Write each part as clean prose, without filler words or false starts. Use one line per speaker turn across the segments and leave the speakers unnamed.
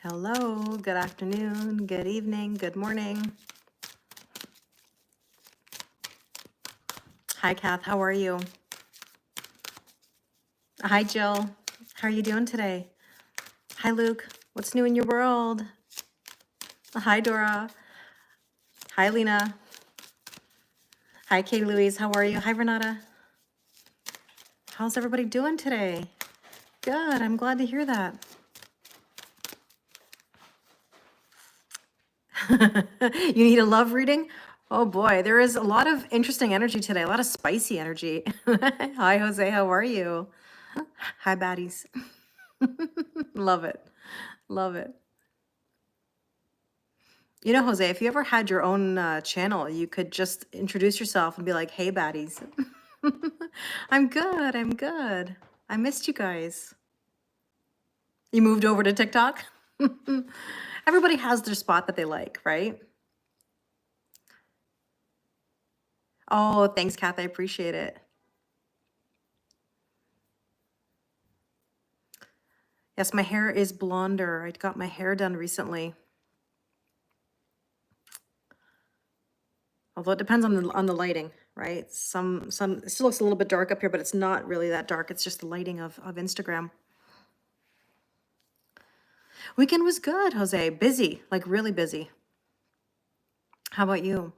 Hello, good afternoon, good evening, good morning. Hi, Kath, how are you? Hi, Jill. How are you doing today? Hi, Luke. What's new in your world? Hi, Dora. Hi, Lena. Hi, Katie Louise. How are you? Hi, Renata. How's everybody doing today? Good. I'm glad to hear that. You need a love reading? Oh boy, there is a lot of interesting energy today, a lot of spicy energy. Hi, Jose. How are you? Hi, baddies. Love it. Love it. You know, Jose, if you ever had your own channel, you could just introduce yourself and be like, hey, baddies. I'm good. I'm good. I missed you guys. You moved over to TikTok? Everybody has their spot that they like, right? Oh, thanks, Kath. I appreciate it. Yes, my hair is blonder. I got my hair done recently. Although it depends on the lighting, right? Some it still looks a little bit dark up here, but it's not really that dark. It's just the lighting of Instagram. Weekend was good, Jose. Busy, like really busy. How about you?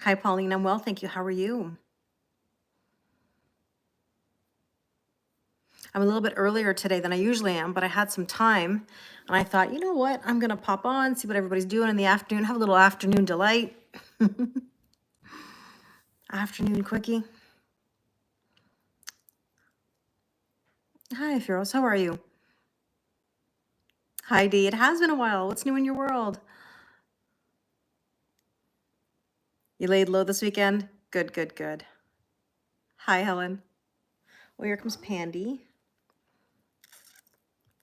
Hi, Pauline. I'm well, thank you. How are you? I'm a little bit earlier today than I usually am, but I had some time and I thought, you know what? I'm going to pop on, see what everybody's doing in the afternoon, have a little afternoon delight. Afternoon quickie. Hi, Firos. How are you? Hi, Dee. It has been a while. What's new in your world? You laid low this weekend? Good, good, good. Hi, Helen. Well, here comes Pandy.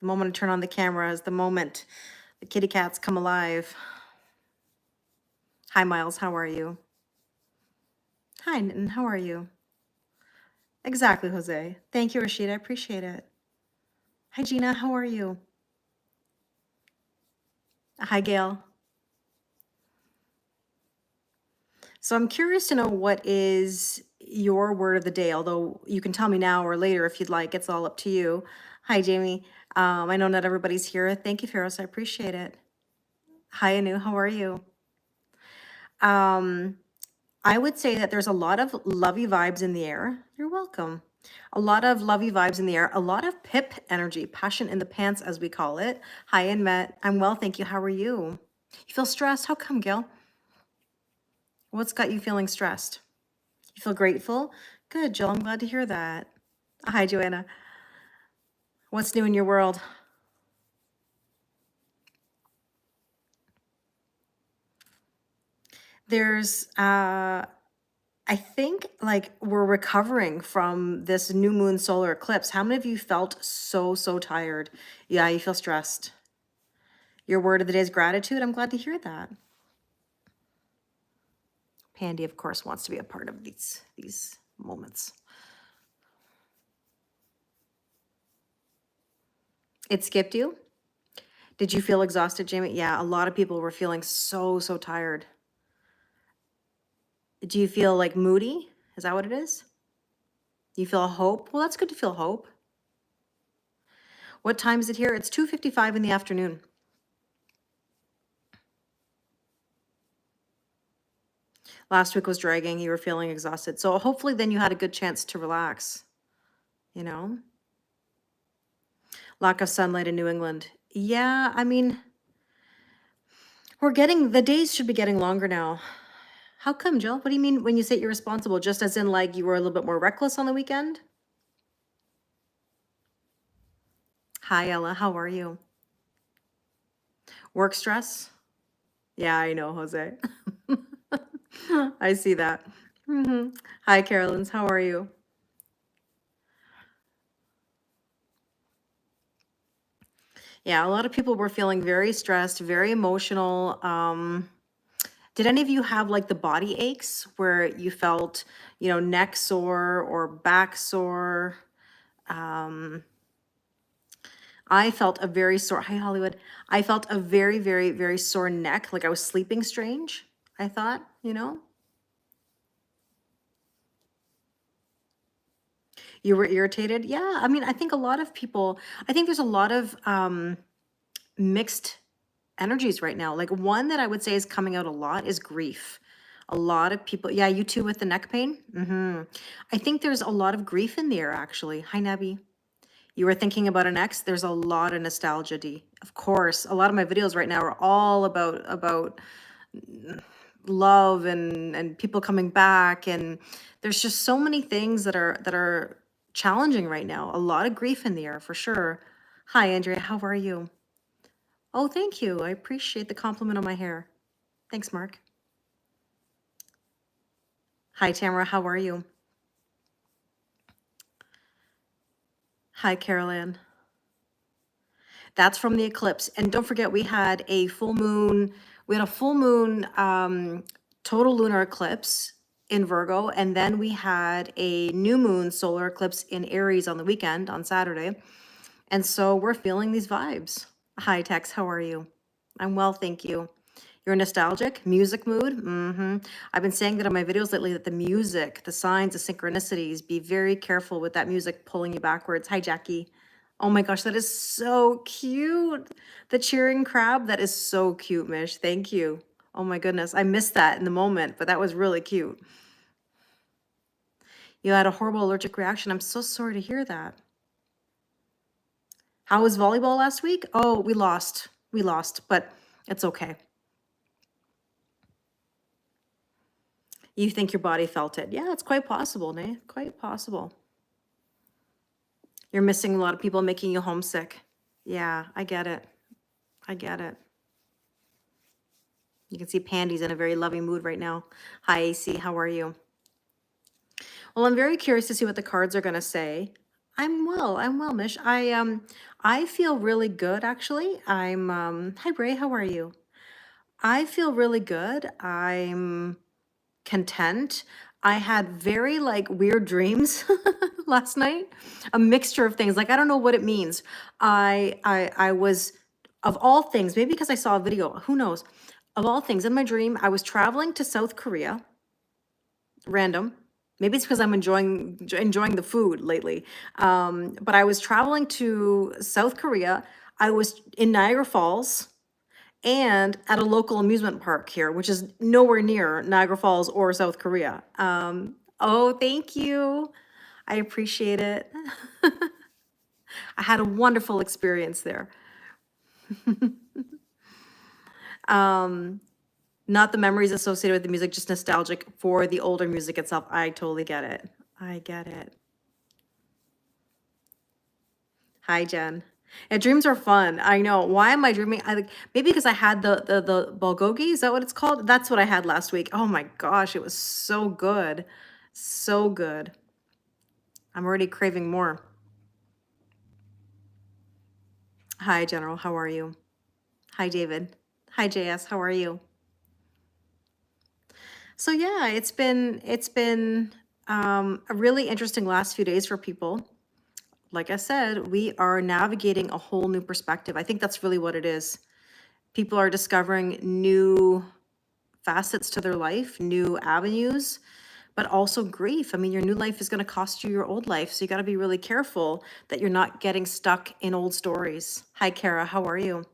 The moment I turn on the camera is the moment the kitty cats come alive. Hi, Miles. How are you? Hi, Nitin. How are you? Exactly, Jose. Thank you, Rashida. I appreciate it. Hi, Gina. How are you? Hi, Gail. So I'm curious to know what is your word of the day, although you can tell me now or later if you'd like. It's all up to you. Hi, Jamie. I know not everybody's here. Thank you, Ferris. I appreciate it. Hi, Anu. How are you? I would say that there's a lot of lovey vibes in the air. You're welcome. A lot of lovey vibes in the air. A lot of pip energy, passion in the pants, as we call it. Hi, Anmet. I'm well, thank you. How are you? You feel stressed? How come, Gil? What's got you feeling stressed? You feel grateful? Good, Jill. I'm glad to hear that. Hi, Joanna. What's new in your world? There's, I think like we're recovering from this new moon solar eclipse. How many of you felt so tired? Yeah, you feel stressed. Your word of the day is gratitude. I'm glad to hear that. Pandy, of course, wants to be a part of these moments. It skipped you? Did you feel exhausted, Jamie? Yeah, a lot of people were feeling so tired. Do you feel like moody? Is that what it is? You feel hope? Well, that's good to feel hope. What time is it here? It's 2:55 in the afternoon. Last week was dragging. You were feeling exhausted. So hopefully then you had a good chance to relax, you know? Lack of sunlight in New England. Yeah, I mean, the days should be getting longer now. How come, Jill? What do you mean when you say irresponsible? Just as in like you were a little bit more reckless on the weekend? Hi, Ella. How are you? Work stress? Yeah, I know, Jose. I see that. Hi, Carolyn's. How are you? Yeah, a lot of people were feeling very stressed, very emotional. Did any of you have like the body aches where you felt, neck sore or back sore? I felt a very sore, hi Hollywood. I felt a very, very, very sore neck, like I was sleeping strange, I thought, you know? You were irritated? Yeah, I mean, I think a lot of people, I think there's a lot of mixed energies right now. Like one that I would say is coming out a lot is grief. A lot of people, yeah, you too with the neck pain. I think there's a lot of grief in the air actually. Hi, Nebby. You were thinking about an ex. There's a lot of nostalgia, D. Of course, a lot of my videos right now are all about love and people coming back, and there's just so many things that are challenging right now. A lot of grief in the air for sure. Hi, Andrea. How are you? Oh, thank you. I appreciate the compliment on my hair. Thanks, Mark. Hi, Tamara. How are you? Hi, Carol Ann. That's from the eclipse. And don't forget, we had a full moon, total lunar eclipse in Virgo. And then we had a new moon solar eclipse in Aries on the weekend, on Saturday. And so we're feeling these vibes. Hi, Tex. How are you? I'm well, thank you. You're nostalgic, music mood. I've been saying that in my videos lately that the music, the signs, the synchronicities, be very careful with that music pulling you backwards. Hi, Jackie. Oh my gosh, that is so cute. The cheering crab, that is so cute, Mish. Thank you. Oh my goodness, I missed that in the moment, but that was really cute. You had a horrible allergic reaction. I'm so sorry to hear that. How was volleyball last week? Oh, we lost. We lost, but it's okay. You think your body felt it. Yeah, it's quite possible, Nay. Quite possible. You're missing a lot of people making you homesick. Yeah, I get it. I get it. You can see Pandy's in a very loving mood right now. Hi, AC. How are you? Well, I'm very curious to see what the cards are going to say. I'm well. I'm well, Mish. I feel really good actually. Hi Bray, how are you? I feel really good. I'm content. I had very like weird dreams last night, a mixture of things. Like I don't know what it means. I was, of all things, maybe because I saw a video, who knows? Of all things in my dream, I was traveling to South Korea, random. Maybe it's because I'm enjoying the food lately. But I was traveling to South Korea. I was in Niagara Falls and at a local amusement park here, which is nowhere near Niagara Falls or South Korea. Oh, thank you. I appreciate it. I had a wonderful experience there. Not the memories associated with the music, just nostalgic for the older music itself. I totally get it. I get it. Hi, Jen. Yeah, dreams are fun. I know. Why am I dreaming? I like maybe because I had the bulgogi. Is that what it's called? That's what I had last week. Oh my gosh, it was so good. So good. I'm already craving more. Hi, General. How are you? Hi, David. Hi, JS. How are you? So yeah, it's been a really interesting last few days for people. Like I said, we are navigating a whole new perspective. I think that's really what it is. People are discovering new facets to their life, new avenues, but also grief. I mean, your new life is going to cost you your old life. So you got to be really careful that you're not getting stuck in old stories. Hi, Kara. How are you?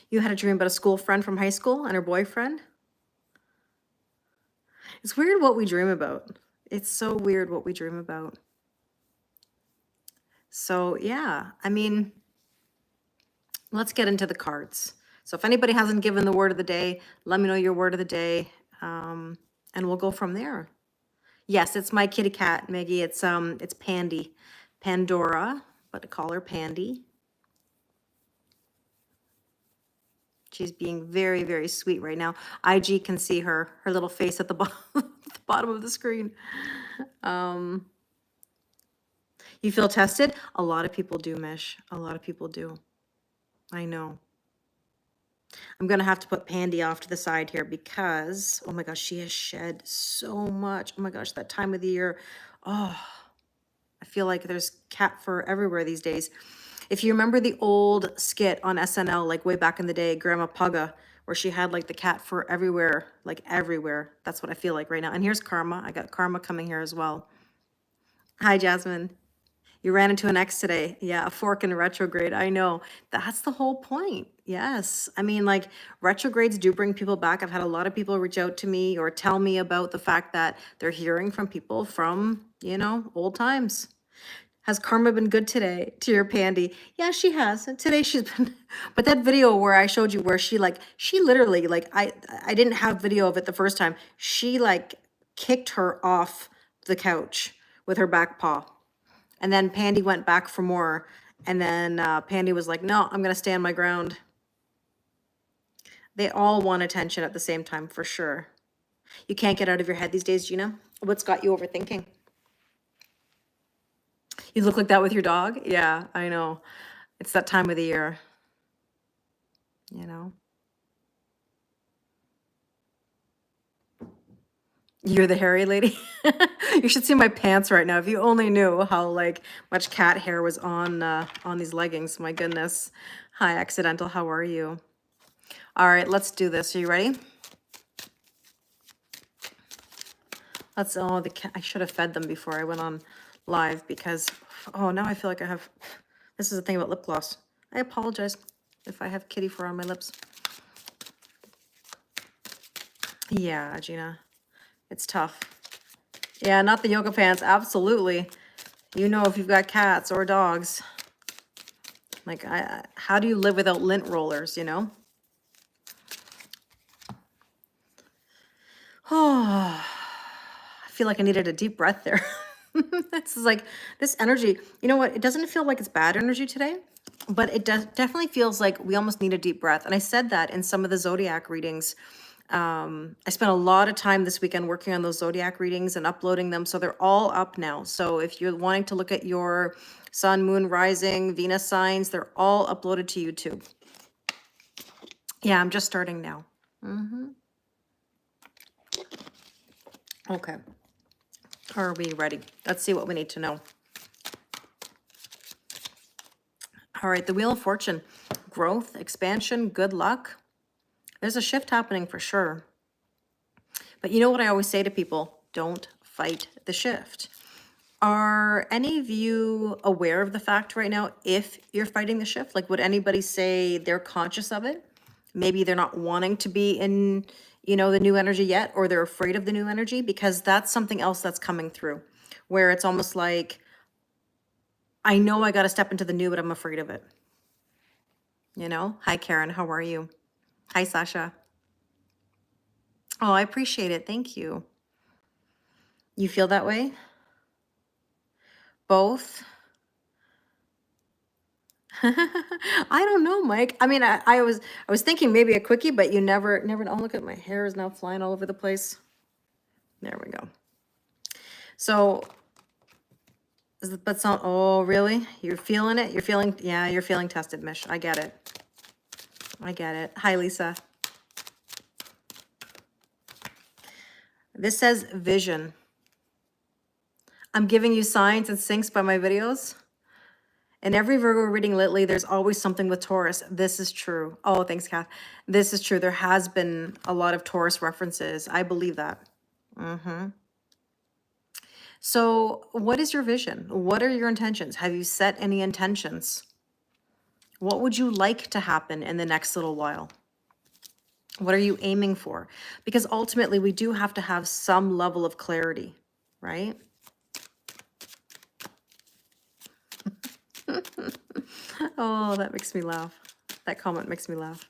You had a dream about a school friend from high school and her boyfriend? It's weird what we dream about. It's so weird what we dream about. So, yeah, I mean, let's get into the cards. So if anybody hasn't given the word of the day, let me know your word of the day, and we'll go from there. Yes, it's my kitty cat, Maggie. It's Pandy, Pandora, but I call her Pandy. She's being very, very sweet right now. IG can see her little face at the, the bottom of the screen. You feel tested? A lot of people do, Mish. A lot of people do. I know. I'm gonna have to put Pandy off to the side here because, oh my gosh, she has shed so much. Oh my gosh, that time of the year. Oh, I feel like there's cat fur everywhere these days. If you remember the old skit on SNL, like way back in the day, Grandma Pugga, where she had like the cat fur everywhere, like everywhere. That's what I feel like right now. And here's Karma. I got Karma coming here as well. Hi, Jasmine. You ran into an ex today. Yeah, a fork in a retrograde. I know. That's the whole point. Yes. I mean, like, retrogrades do bring people back. I've had a lot of people reach out to me or tell me about the fact that they're hearing from people from, old times. Has karma been good today to your Pandy? Yeah, she has. And today she's been, but that video where I showed you where she literally, like, I didn't have video of it the first time. She like kicked her off the couch with her back paw. And then Pandy went back for more. And then Pandy was like, no, I'm going to stand my ground. They all want attention at the same time, for sure. You can't get out of your head these days, Gina. What's got you overthinking? You look like that with your dog? Yeah, I know. It's that time of the year, you know? You're the hairy lady? You should see my pants right now. If you only knew how like much cat hair was on these leggings. My goodness. Hi, Accidental. How are you? All right, let's do this. Are you ready? I should have fed them before I went on live because, oh, now I feel like this is the thing about lip gloss. I apologize if I have kitty fur on my lips. Yeah, Gina, it's tough. Yeah, not the yoga pants, absolutely. You know, if you've got cats or dogs, like, how do you live without lint rollers, you know? Oh, I feel like I needed a deep breath there. This is like, this energy, you know what? It doesn't feel like it's bad energy today, but it definitely feels like we almost need a deep breath. And I said that in some of the zodiac readings. I spent a lot of time this weekend working on those zodiac readings and uploading them. So they're all up now. So if you're wanting to look at your sun, moon, rising, Venus signs, they're all uploaded to YouTube. Yeah, I'm just starting now. Okay. Are we ready? Let's see what we need to know. All right, the Wheel of Fortune. Growth, expansion, good luck. There's a shift happening for sure. But you know what I always say to people? Don't fight the shift. Are any of you aware of the fact right now if you're fighting the shift? Like, would anybody say they're conscious of it? Maybe they're not wanting to be in, the new energy yet, or they're afraid of the new energy, because that's something else that's coming through, where it's almost like, I know I got to step into the new, but I'm afraid of it. Hi, Karen. How are you? Hi, Sasha. Oh, I appreciate it. Thank you. You feel that way? Both? I don't know, Mike. I mean, I was thinking maybe a quickie, but you never. Oh, look at my hair is now flying all over the place. There we go. So, oh, really? You're feeling it? Yeah, you're feeling tested, Mish. I get it. Hi, Lisa. This says vision. I'm giving you signs and syncs by my videos. In every Virgo reading lately, there's always something with Taurus. This is true. Oh, thanks, Kath. This is true. There has been a lot of Taurus references. I believe that. So what is your vision? What are your intentions? Have you set any intentions? What would you like to happen in the next little while? What are you aiming for? Because ultimately, we do have to have some level of clarity, right? Oh, that makes me laugh. That comment makes me laugh.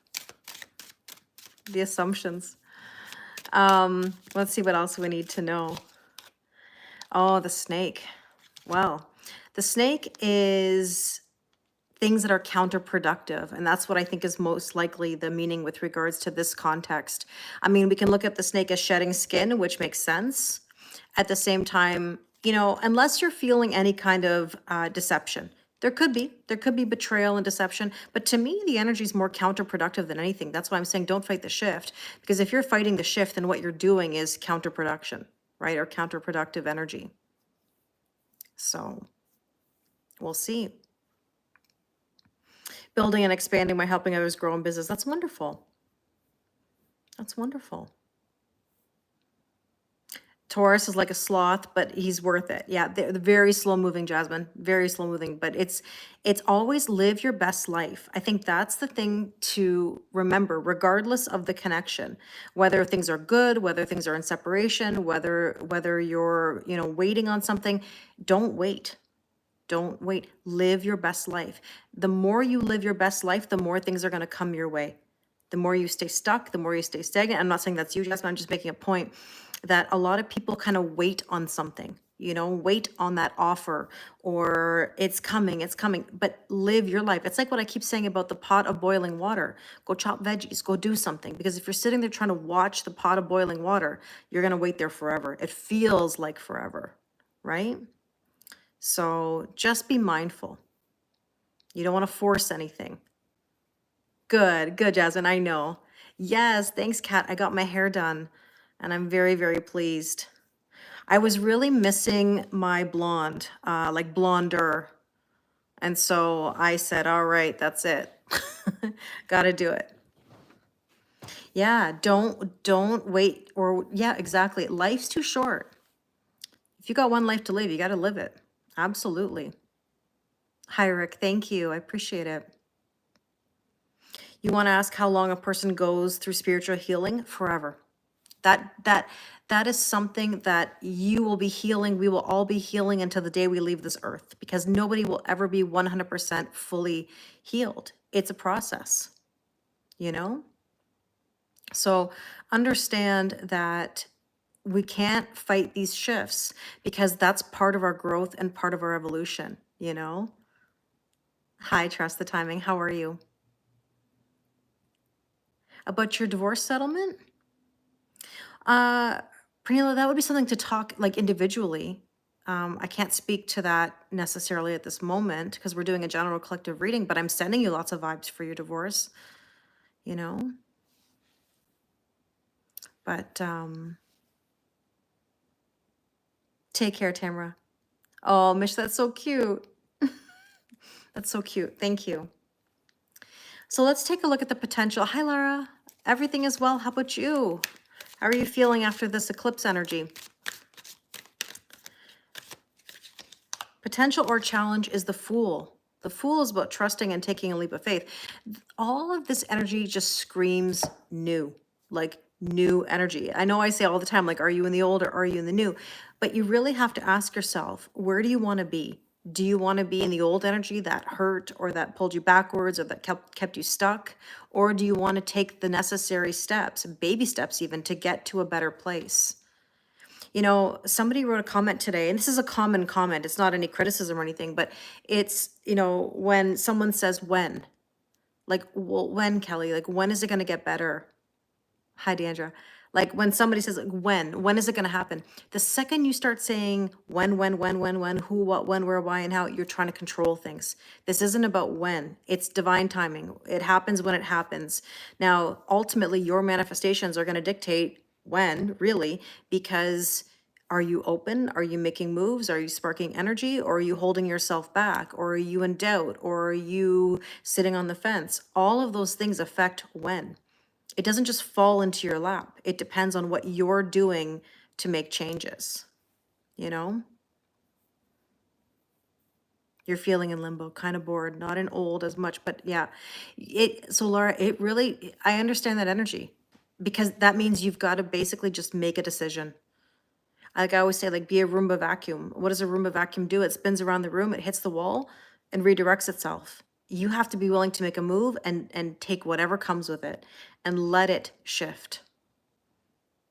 The assumptions. Let's see what else we need to know. Oh, the snake. Well, the snake is things that are counterproductive. And that's what I think is most likely the meaning with regards to this context. I mean, we can look at the snake as shedding skin, which makes sense. At the same time, unless you're feeling any kind of deception, There could be betrayal and deception, but to me, the energy is more counterproductive than anything. That's why I'm saying don't fight the shift, because if you're fighting the shift, then what you're doing is counterproduction, right? Or counterproductive energy. So we'll see. Building and expanding by helping others grow in business. That's wonderful. That's wonderful. Taurus is like a sloth, but he's worth it. Yeah, they're very slow moving, Jasmine. Very slow moving, but it's always live your best life. I think that's the thing to remember, regardless of the connection, whether things are good, whether things are in separation, whether you're, waiting on something. Don't wait. Don't wait. Live your best life. The more you live your best life, the more things are going to come your way. The more you stay stuck, the more you stay stagnant. I'm not saying that's you, Jasmine. I'm just making a point that a lot of people kind of wait on something, wait on that offer, or it's coming, but live your life. It's like what I keep saying about the pot of boiling water. Go chop veggies, go do something. Because if you're sitting there trying to watch the pot of boiling water, you're going to wait there forever. It feels like forever, right? So just be mindful. You don't want to force anything. Good, Jasmine. I know. Yes, thanks, Kat. I got my hair done and I'm very, very pleased. I was really missing my blonde, like blonder. And so I said, all right, that's it. Got to do it. Yeah, don't wait. Or yeah, exactly. Life's too short. If you got one life to live, you got to live it. Absolutely. Hi, Rick. Thank you. I appreciate it. You want to ask how long a person goes through spiritual healing? Forever. That is something that you will be healing. We will all be healing until the day we leave this earth, because nobody will ever be 100% fully healed. It's a process, So understand that we can't fight these shifts, because that's part of our growth and part of our evolution, Hi, trust the timing. How are you? About your divorce settlement? Pranila, that would be something to talk like individually. I can't speak to that necessarily at this moment because we're doing a general collective reading, but I'm sending you lots of vibes for your divorce, you know? But take care, Tamara. Oh, Mish, that's so cute. That's so cute. Thank you. So let's take a look at the potential. Hi, Lara. Everything is well. How about you? How are you feeling after this eclipse energy? Potential or challenge is the Fool. The Fool is about trusting and taking a leap of faith. All of this energy just screams new, like new energy. I know I say all the time, like, are you in the old or are you in the new? But you really have to ask yourself, where do you want to be? Do you want to be in the old energy that hurt or that pulled you backwards or that kept you stuck? Or do you want to take the necessary steps, baby steps even, to get to a better place? Somebody wrote a comment today, and this is a common comment. It's not any criticism or anything, but it's, when someone says when, like, well, when, Kelly, like, when is it going to get better? Hi, Deandra. Like when somebody says, like, when is it going to happen? The second you start saying when, who, what, when, where, why, and how, you're trying to control things. This isn't about when. It's divine timing. It happens when it happens. Now, ultimately, your manifestations are going to dictate when, really, because are you open? Are you making moves? Are you sparking energy? Or are you holding yourself back? Or are you in doubt? Or are you sitting on the fence? All of those things affect when. It doesn't just fall into your lap. It depends on what you're doing to make changes, You're feeling in limbo, kind of bored, not in old as much, but yeah. So Laura, I understand that energy, because that means you've got to basically just make a decision. Like I always say, like, be a Roomba vacuum. What does a Roomba vacuum do? It spins around the room, it hits the wall and redirects itself. You have to be willing to make a move and take whatever comes with it and let it shift.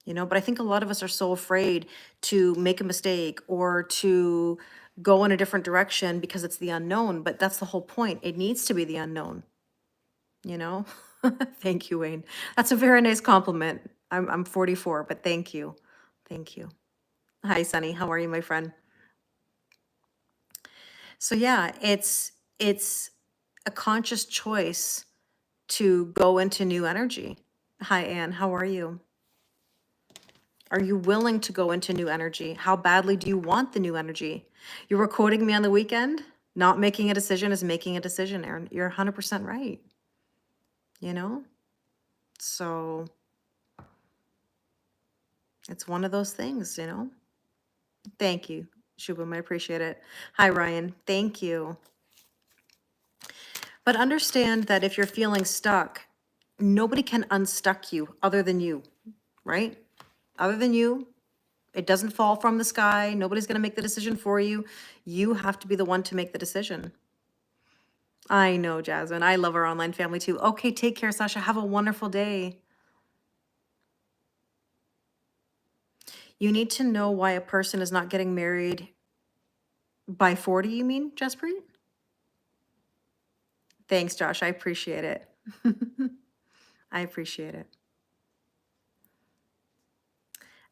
But I think a lot of us are so afraid to make a mistake or to go in a different direction because it's the unknown, but that's the whole point. It needs to be the unknown, Thank you, Wayne. That's a very nice compliment. I'm 44, but thank you. Thank you. Hi, Sunny. How are you, my friend? So yeah, it's a conscious choice to go into new energy. Hi, Anne. How are you? Are you willing to go into new energy? How badly do you want the new energy? You were quoting me on the weekend. Not making a decision is making a decision, Aaron. You're 100% right. You know? So it's one of those things, you know? Thank you, Shubham. I appreciate it. Hi, Ryan. Thank you. But understand that if you're feeling stuck, nobody can unstuck you other than you, right? Other than you, it doesn't fall from the sky. Nobody's going to make the decision for you. You have to be the one to make the decision. I know, Jasmine. I love our online family too. Okay, take care, Sasha. Have a wonderful day. You need to know why a person is not getting married by 40, you mean, Jaspreet? Thanks, Josh. I appreciate it. I appreciate it.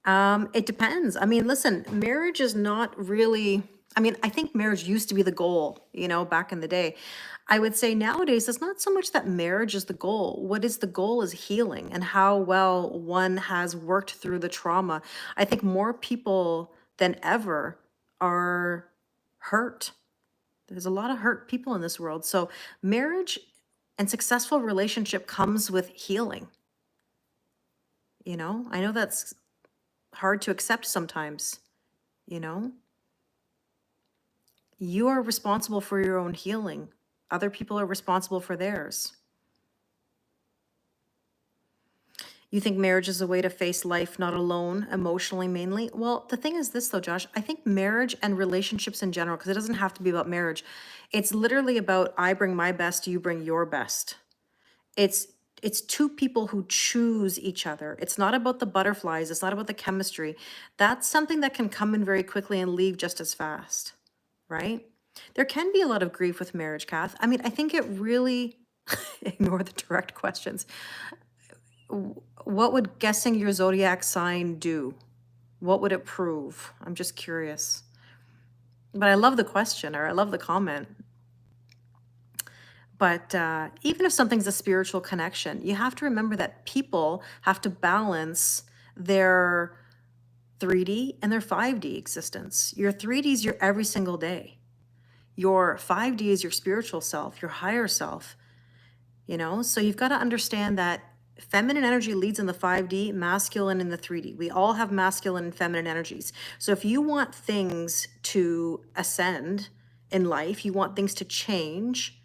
It depends. I mean, listen, marriage is not really, I mean, I think marriage used to be the goal, you know, back in the day. I would say nowadays it's not so much that marriage is the goal. What is the goal is healing and how well one has worked through the trauma. I think more people than ever are hurt. There's a lot of hurt people in this world. So marriage and successful relationship comes with healing. You know, I know that's hard to accept sometimes, you know? You are responsible for your own healing. Other people are responsible for theirs. You think marriage is a way to face life not alone, emotionally mainly? Well, the thing is this though, Josh, I think marriage and relationships in general, because it doesn't have to be about marriage. It's literally about I bring my best, you bring your best. It's it's two people who choose each other. It's not about the butterflies, it's not about the chemistry. That's something that can come in very quickly and leave just as fast, right? There can be a lot of grief with marriage, Kath. I mean, I think it really ignore the direct questions. What would guessing your zodiac sign do? What would it prove? I'm just curious. But I love the question, or I love the comment. But even if something's a spiritual connection, you have to remember that people have to balance their 3D and their 5D existence. Your 3D is your every single day. Your 5D is your spiritual self, your higher self, you know? So you've got to understand that feminine energy leads in the 5D, masculine in the 3D. We all have masculine and feminine energies. So if you want things to ascend in life, you want things to change,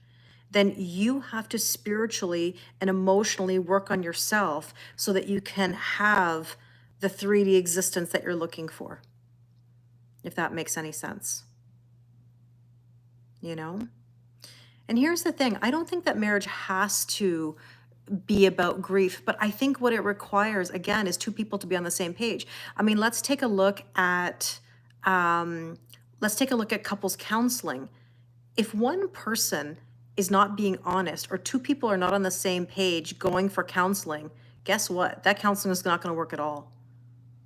then you have to spiritually and emotionally work on yourself so that you can have the 3D existence that you're looking for, if that makes any sense. You know? And here's the thing, I don't think that marriage has to be about grief, but I think what it requires, again, is two people to be on the same page. I mean, let's take a look at couples counseling. If one person is not being honest or two people are not on the same page going for counseling, guess what? That counseling is not going to work at all.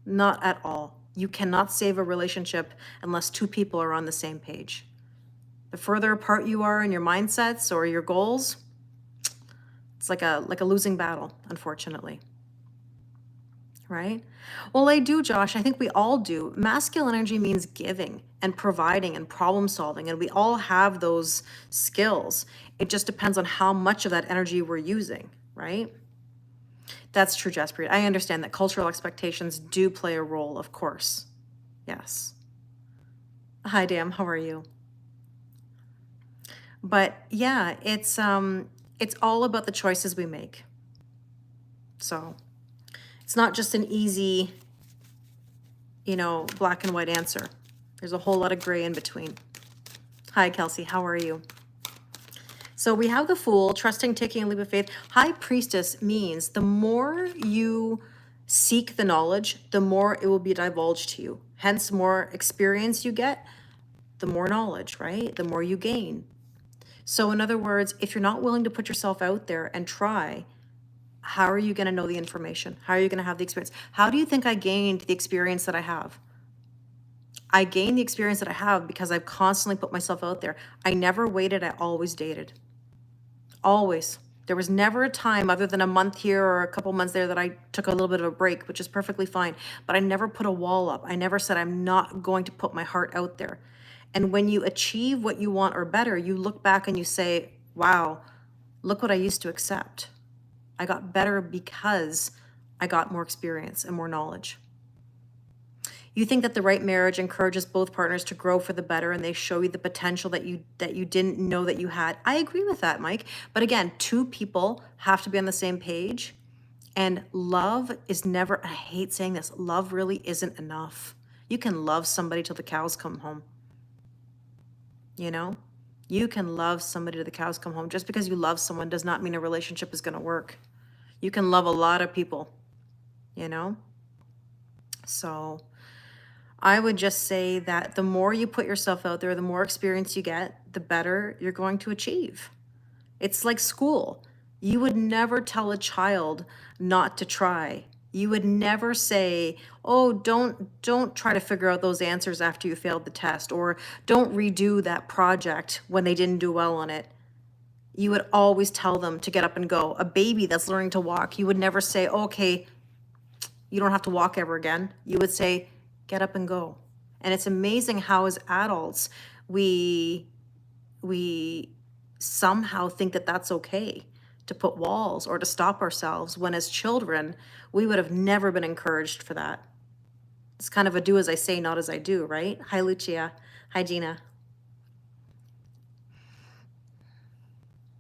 Not at all. You cannot save a relationship unless two people are on the same page. The further apart you are in your mindsets or your goals, it's like a losing battle, unfortunately. Right? Well, I do, Josh. I think we all do. Masculine energy means giving and providing and problem solving, and we all have those skills. It just depends on how much of that energy we're using, right? That's true, Jaspreet. I understand that cultural expectations do play a role, of course. Yes. Hi, Dan. How are you? But yeah, it's all about the choices we make. So it's not just an easy, you know, black and white answer. There's a whole lot of gray in between. Hi, Kelsey. How are you? So we have the Fool, trusting, taking a leap of faith. High Priestess means the more you seek the knowledge, the more it will be divulged to you. Hence, more experience you get, the more knowledge, right? The more you gain. So in other words, if you're not willing to put yourself out there and try, how are you going to know the information? How are you going to have the experience? How do you think I gained the experience that I have? I gained the experience that I have because I've constantly put myself out there. I never waited, I always dated. Always. There was never a time other than a month here or a couple months there that I took a little bit of a break, which is perfectly fine. But I never put a wall up. I never said I'm not going to put my heart out there. And when you achieve what you want or better, you look back and you say, wow, look what I used to accept. I got better because I got more experience and more knowledge. You think that the right marriage encourages both partners to grow for the better and they show you the potential that you didn't know that you had. I agree with that, Mike. But again, two people have to be on the same page. And love is never, I hate saying this, love really isn't enough. You can love somebody till the cows come home. You know? You can love somebody till the cows come home. Just because you love someone does not mean a relationship is going to work. You can love a lot of people, you know? So I would just say that the more you put yourself out there, the more experience you get, the better you're going to achieve. It's like school. You would never tell a child not to try. You would never say, "Oh, don't try to figure out those answers after you failed the test," or "Don't redo that project when they didn't do well on it." You would always tell them to get up and go. A baby that's learning to walk, you would never say, "Okay, you don't have to walk ever again." You would say, "Get up and go." And it's amazing how as adults, we somehow think that that's okay to put walls or to stop ourselves, when as children, we would have never been encouraged for that. It's kind of a do as I say, not as I do, right? Hi, Lucia. Hi, Gina.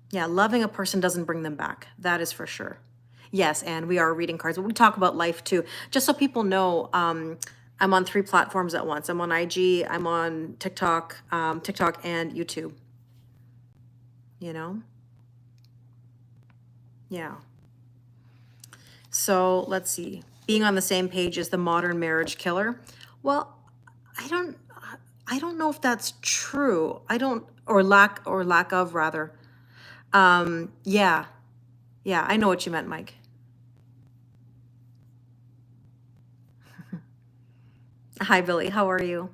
Yeah, loving a person doesn't bring them back. That is for sure. Yes, and we are reading cards, but we talk about life too. Just so people know, I'm on 3 platforms at once. I'm on IG, I'm on TikTok, TikTok and YouTube. You know? Yeah. So let's see. Being on the same page is the modern marriage killer. Well, I don't I don't know if that's true. I don't, or lack of rather. Yeah. Yeah, I know what you meant, Mike. Hi, Billy. How are you?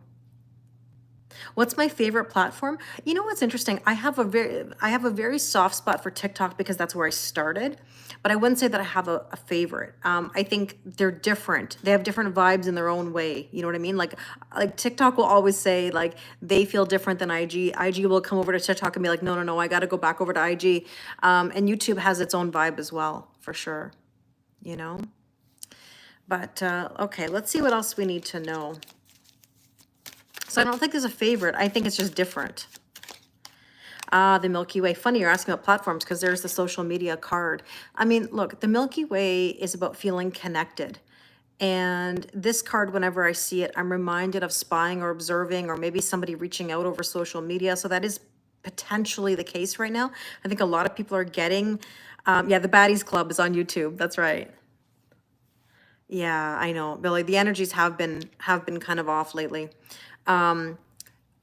What's my favorite platform? You know what's interesting? I have a very soft spot for TikTok because that's where I started, but I wouldn't say that I have a favorite. I think they're different. They have different vibes in their own way. You know what I mean? Like TikTok will always say like they feel different than IG. IG will come over to TikTok and be like, no, no, no, I got to go back over to IG. And YouTube has its own vibe as well, for sure. You know? But okay, let's see what else we need to know. So I don't think there's a favorite. I think it's just different. The Milky Way. Funny you're asking about platforms because there's the social media card. I mean, look, the Milky Way is about feeling connected. And this card, whenever I see it, I'm reminded of spying or observing or maybe somebody reaching out over social media. So that is potentially the case right now. I think a lot of people are getting, yeah, the Baddies Club is on YouTube. That's right. Yeah, I know, Billy. The energies have been kind of off lately.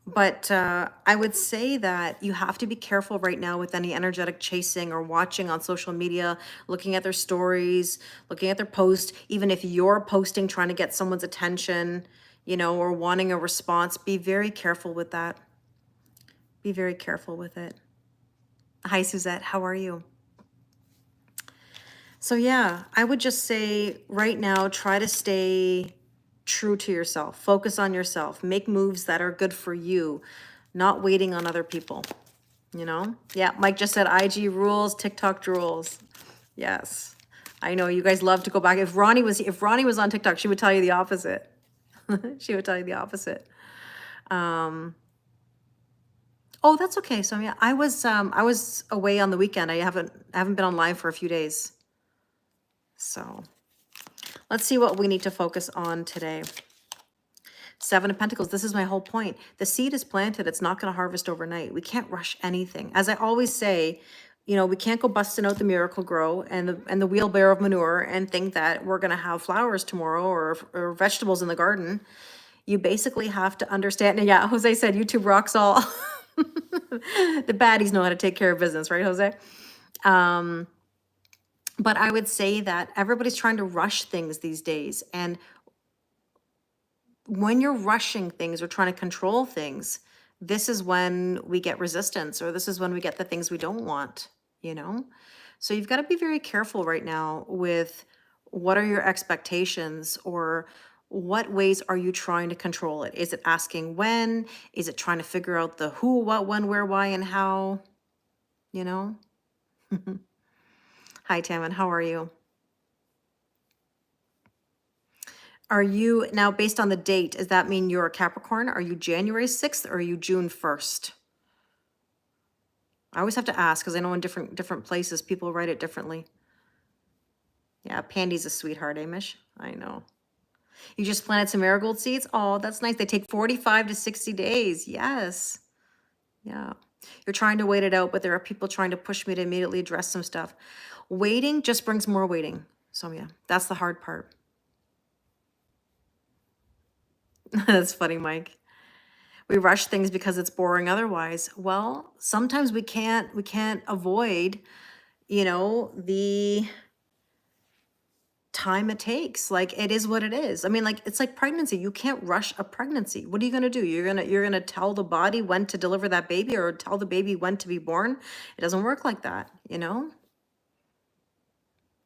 But I would say that you have to be careful right now with any energetic chasing or watching on social media, looking at their stories, looking at their posts, even if you're posting trying to get someone's attention, you know, or wanting a response. Be very careful with that. Be very careful with it. Hi, Suzette. How are you? So yeah, I would just say right now, try to stay true to yourself. Focus on yourself. Make moves that are good for you, not waiting on other people. You know? Yeah, Mike just said IG rules, TikTok rules. Yes. I know you guys love to go back. If Ronnie was on TikTok, she would tell you the opposite. She would tell you the opposite. Oh, that's okay. So yeah, I was away on the weekend. I haven't been online for a few days. So let's see what we need to focus on today. 7 of Pentacles. This is my whole point. The seed is planted. It's not going to harvest overnight. We can't rush anything. As I always say, you know, we can't go busting out the Miracle Grow and the wheelbarrow of manure and think that we're going to have flowers tomorrow or vegetables in the garden. You basically have to understand. And yeah, Jose said YouTube rocks all. The baddies know how to take care of business, right, Jose? But I would say that everybody's trying to rush things these days. And when you're rushing things or trying to control things, this is when we get resistance, or this is when we get the things we don't want, you know? So you've got to be very careful right now with what are your expectations, or what ways are you trying to control it? Is it asking when? Is it trying to figure out the who, what, when, where, why, and how? You know? Hi, Tammin. How are you? Are you now, based on the date, does that mean you're a Capricorn? Are you January 6th or are you June 1st? I always have to ask because I know in different places people write it differently. Yeah, Pandy's a sweetheart, Amish. I know. You just planted some marigold seeds? Oh, that's nice. They take 45 to 60 days. Yes. Yeah. You're trying to wait it out, but there are people trying to push me to immediately address some stuff. Waiting just brings more waiting. So yeah, that's the hard part. That's funny, Mike. We rush things because it's boring otherwise. Well, sometimes we can't avoid, the time it takes. Like, it is what it is. I mean, like, it's like pregnancy. You can't rush a pregnancy. What are you going to do? You're going to tell the body when to deliver that baby, or tell the baby when to be born? It doesn't work like that.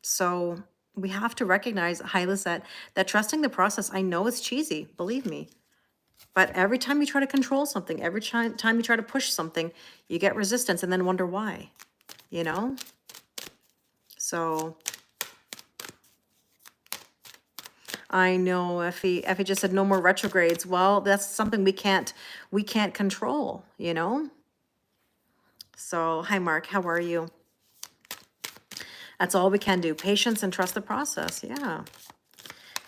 So we have to recognize, hi Lisette, that trusting the process, I know it's cheesy, believe me. But every time you try to control something, every time you try to push something, you get resistance and then wonder why, you know? So I know Effie just said no more retrogrades. Well, that's something we can't control. So hi Mark, how are you? That's all we can do. Patience and trust the process. Yeah.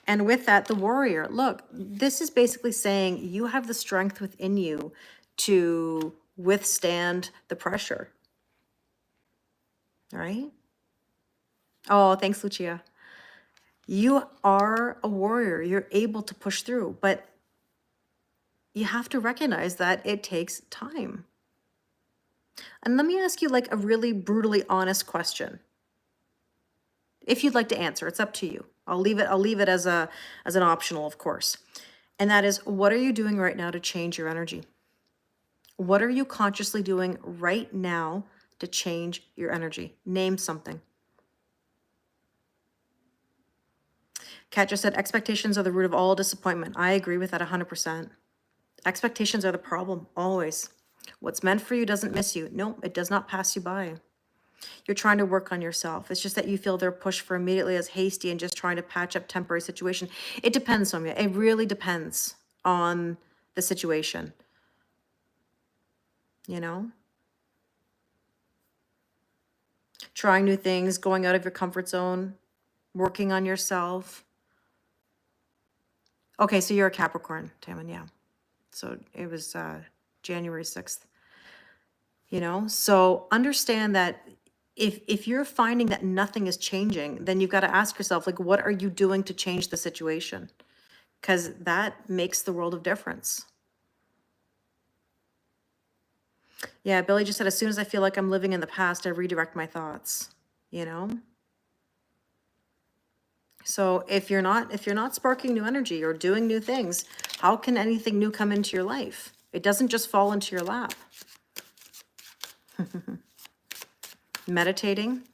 And with that, the warrior, look, this is basically saying you have the strength within you to withstand the pressure. All right? Oh, thanks, Lucia. You are a warrior. You're able to push through, but you have to recognize that it takes time. And let me ask you like a really brutally honest question. If you'd like to answer, it's up to you. I'll leave it as an optional, of course. And that is, what are you doing right now to change your energy? What are you consciously doing right now to change your energy? Name something. Kat just said, expectations are the root of all disappointment. I agree with that 100%. Expectations are the problem, always. What's meant for you doesn't miss you. No, it does not pass you by. You're trying to work on yourself. It's just that you feel their push for immediately as hasty and just trying to patch up temporary situation. It depends, Sonia. It really depends on the situation. Trying new things, going out of your comfort zone, working on yourself. Okay, so you're a Capricorn, Tammin, yeah. So it was January 6th. So understand that if you're finding that nothing is changing, then you've got to ask yourself, like, what are you doing to change the situation? Because that makes the world of difference. Yeah, Billy just said, as soon as I feel like I'm living in the past, I redirect my thoughts, So if you're not sparking new energy or doing new things, how can anything new come into your life? It doesn't just fall into your lap. Meditating.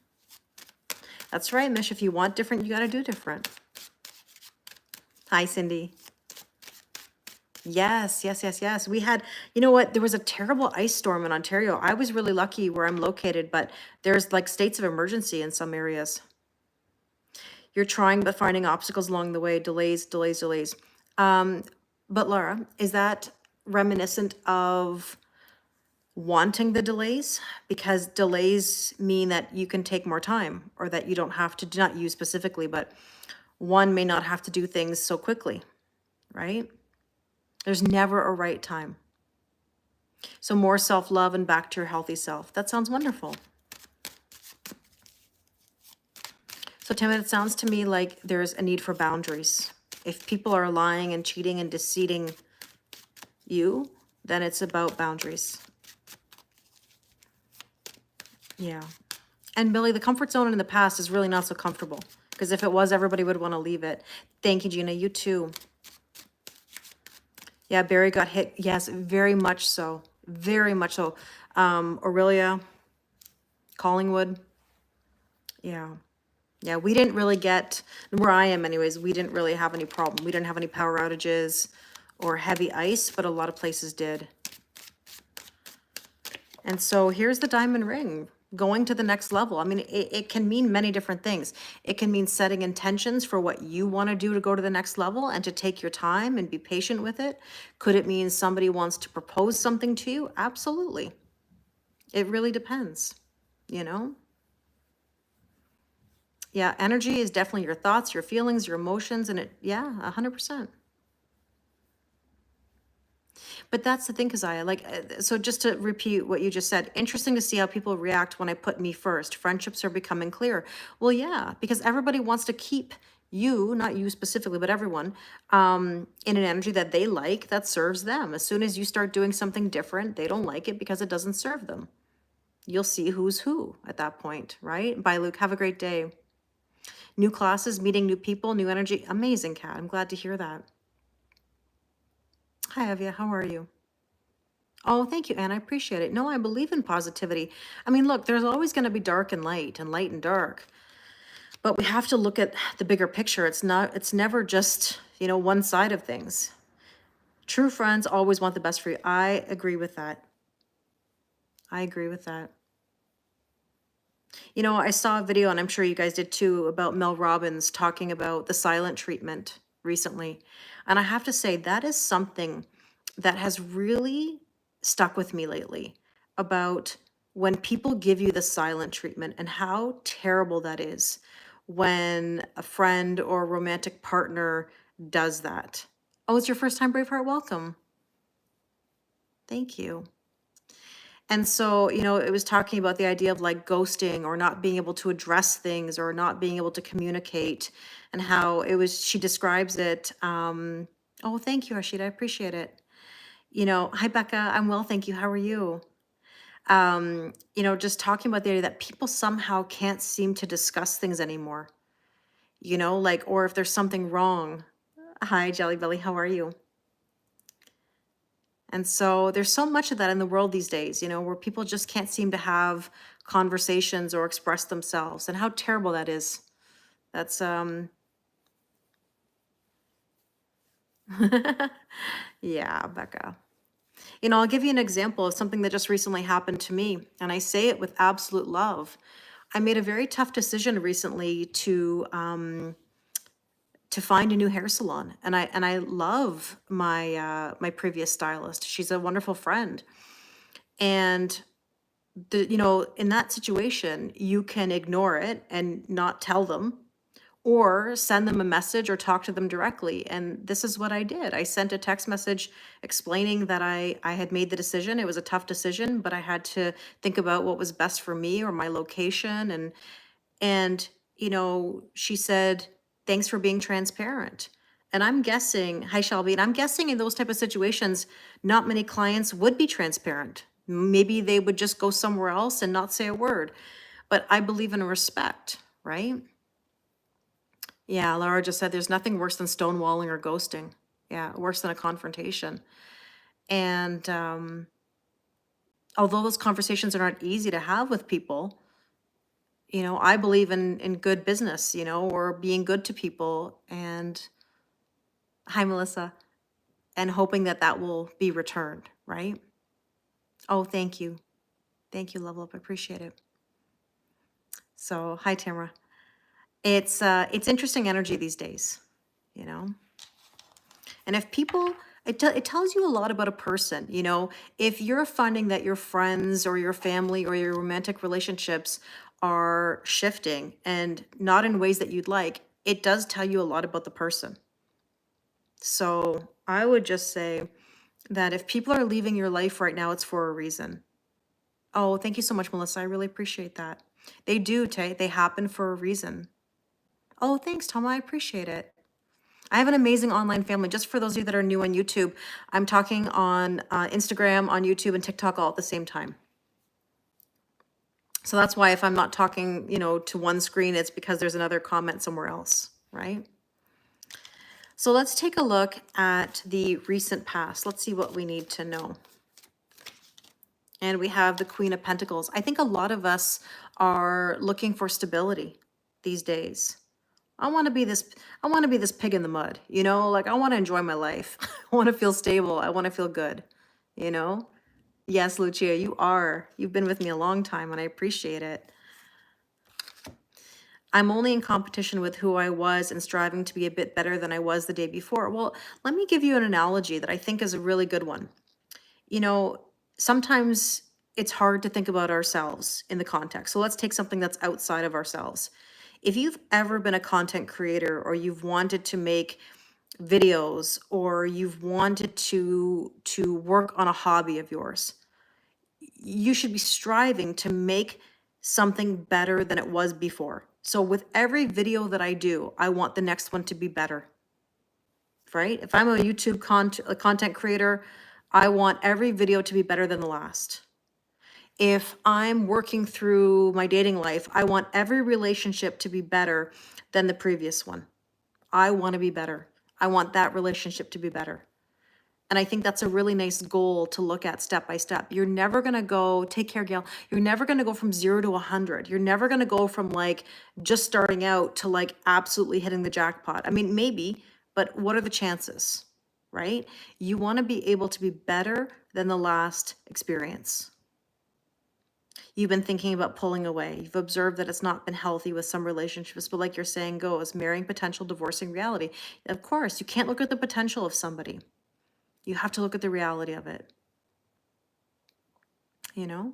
That's right, Mish. If you want different, you got to do different. Hi, Cindy. Yes. We had, you know what? There was a terrible ice storm in Ontario. I was really lucky where I'm located, but there's like states of emergency in some areas. You're trying but finding obstacles along the way, delays. But Laura, is that reminiscent of wanting the delays? Because delays mean that you can take more time, or that you don't have to, not you specifically, but one may not have to do things so quickly, right? There's never a right time. So more self-love and back to your healthy self. That sounds wonderful. So Tim, it sounds to me like there's a need for boundaries. If people are lying and cheating and deceiving you, then it's about boundaries. Yeah. And Billy, the comfort zone in the past is really not so comfortable, because if it was, everybody would want to leave it. Thank you, Gina. You too. Yeah, Barry got hit. Yes, very much so. Very much so. Aurelia, Collingwood. Yeah. Yeah, we didn't really get, where I am anyways, we didn't really have any problem. We didn't have any power outages or heavy ice, but a lot of places did. And so here's the diamond ring, going to the next level. I mean, it can mean many different things. It can mean setting intentions for what you want to do to go to the next level and to take your time and be patient with it. Could it mean somebody wants to propose something to you? Absolutely. It really depends, you know? Yeah, energy is definitely your thoughts, your feelings, your emotions, and yeah, 100%. But that's the thing, Keziah, like, so just to repeat what you just said, interesting to see how people react when I put me first. Friendships are becoming clear. Well, yeah, because everybody wants to keep you, not you specifically, but everyone, in an energy that they like, that serves them. As soon as you start doing something different, they don't like it because it doesn't serve them. You'll see who's who at that point, right? Bye, Luke. Have a great day. New classes, meeting new people, new energy. Amazing, Kat. I'm glad to hear that. Hi, Evia. How are you? Oh, thank you, Anne. I appreciate it. No, I believe in positivity. I mean, look, there's always going to be dark and light and dark, but we have to look at the bigger picture. It's never just, one side of things. True friends always want the best for you. I agree with that. I agree with that. I saw a video, and I'm sure you guys did too, about Mel Robbins talking about the silent treatment recently. And I have to say, that is something that has really stuck with me lately about when people give you the silent treatment and how terrible that is when a friend or romantic partner does that. Oh, it's your first time, Braveheart? Welcome. Thank you. And so, it was talking about the idea of like ghosting or not being able to address things or not being able to communicate, and how she describes it. Oh, thank you, Rashida. I appreciate it. Hi, Becca. I'm well, thank you. How are you? Just talking about the idea that people somehow can't seem to discuss things anymore, like, or if there's something wrong. Hi, Jelly Belly. How are you? And so there's so much of that in the world these days, where people just can't seem to have conversations or express themselves, and how terrible that is. That's yeah, Becca. I'll give you an example of something that just recently happened to me, and I say it with absolute love. I made a very tough decision recently to find a new hair salon, and I love my previous stylist. She's a wonderful friend, and in that situation, you can ignore it and not tell them, or send them a message or talk to them directly. And this is what I did. I sent a text message explaining that I had made the decision. It was a tough decision, but I had to think about what was best for me or my location. And she said, thanks for being transparent. And I'm guessing, hi Shelby, and I'm guessing in those type of situations, not many clients would be transparent. Maybe they would just go somewhere else and not say a word. But I believe in respect, right? Yeah, Laura just said there's nothing worse than stonewalling or ghosting. Yeah, worse than a confrontation. And although those conversations are not easy to have with people, I believe in good business, or being good to people. And hi, Melissa, and hoping that that will be returned, right? Oh, thank you. Thank you, Level Up. I appreciate it. So, hi, Tamara. It's interesting energy these days, you know? And if people, it tells you a lot about a person, if you're finding that your friends or your family or your romantic relationships are shifting and not in ways that you'd like, it does tell you a lot about the person. So I would just say that if people are leaving your life right now, it's for a reason. Oh, thank you so much, Melissa. I really appreciate that. They do, Tay. They happen for a reason. Oh, thanks, Tom. I appreciate it. I have an amazing online family. Just for those of you that are new on YouTube, I'm talking on Instagram, on YouTube, and TikTok all at the same time. So that's why if I'm not talking, to one screen, it's because there's another comment somewhere else, right? So let's take a look at the recent past. Let's see what we need to know. And we have the Queen of Pentacles. I think a lot of us are looking for stability these days. I want to be this pig in the mud, you know, like I want to enjoy my life. I want to feel stable. I want to feel good, you know? Yes, Lucia, you are. You've been with me a long time and I appreciate it. I'm only in competition with who I was and striving to be a bit better than I was the day before. Well, let me give you an analogy that I think is a really good one. You know, sometimes it's hard to think about ourselves in the context. So let's take something that's outside of ourselves. If you've ever been a content creator or you've wanted to make videos or you've wanted to work on a hobby of yours, you should be striving to make something better than it was before. So with every video that I do, I want the next one to be better, right? If I'm a YouTube content creator, I want every video to be better than the last. If I'm working through my dating life, I want every relationship to be better than the previous one. I want to be better. I want that relationship to be better. And I think that's a really nice goal to look at step by step. You're never going to go, take care, Gail. You're never going to go from 0 to 100. You're never going to go from like just starting out to like absolutely hitting the jackpot. I mean, maybe, but what are the chances, right? You want to be able to be better than the last experience. You've been thinking about pulling away. You've observed that it's not been healthy with some relationships, but like your saying goes, marrying potential, divorcing reality. Of course, you can't look at the potential of somebody. You have to look at the reality of it, you know?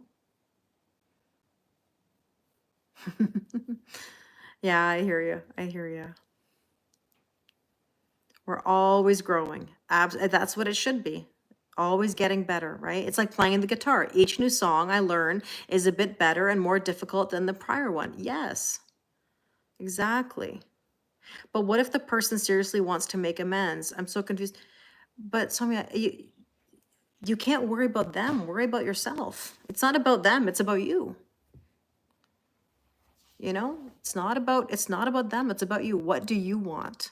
Yeah, I hear you. I hear you. We're always growing. That's what it should be. Always getting better, right? It's like playing the guitar. Each new song I learn is a bit better and more difficult than the prior one. Yes, exactly. But what if the person seriously wants to make amends? I'm so confused. But Soumya, you can't worry about them. Worry about yourself. It's not about them. It's about you. You know, it's not about them. It's about you. What do you want?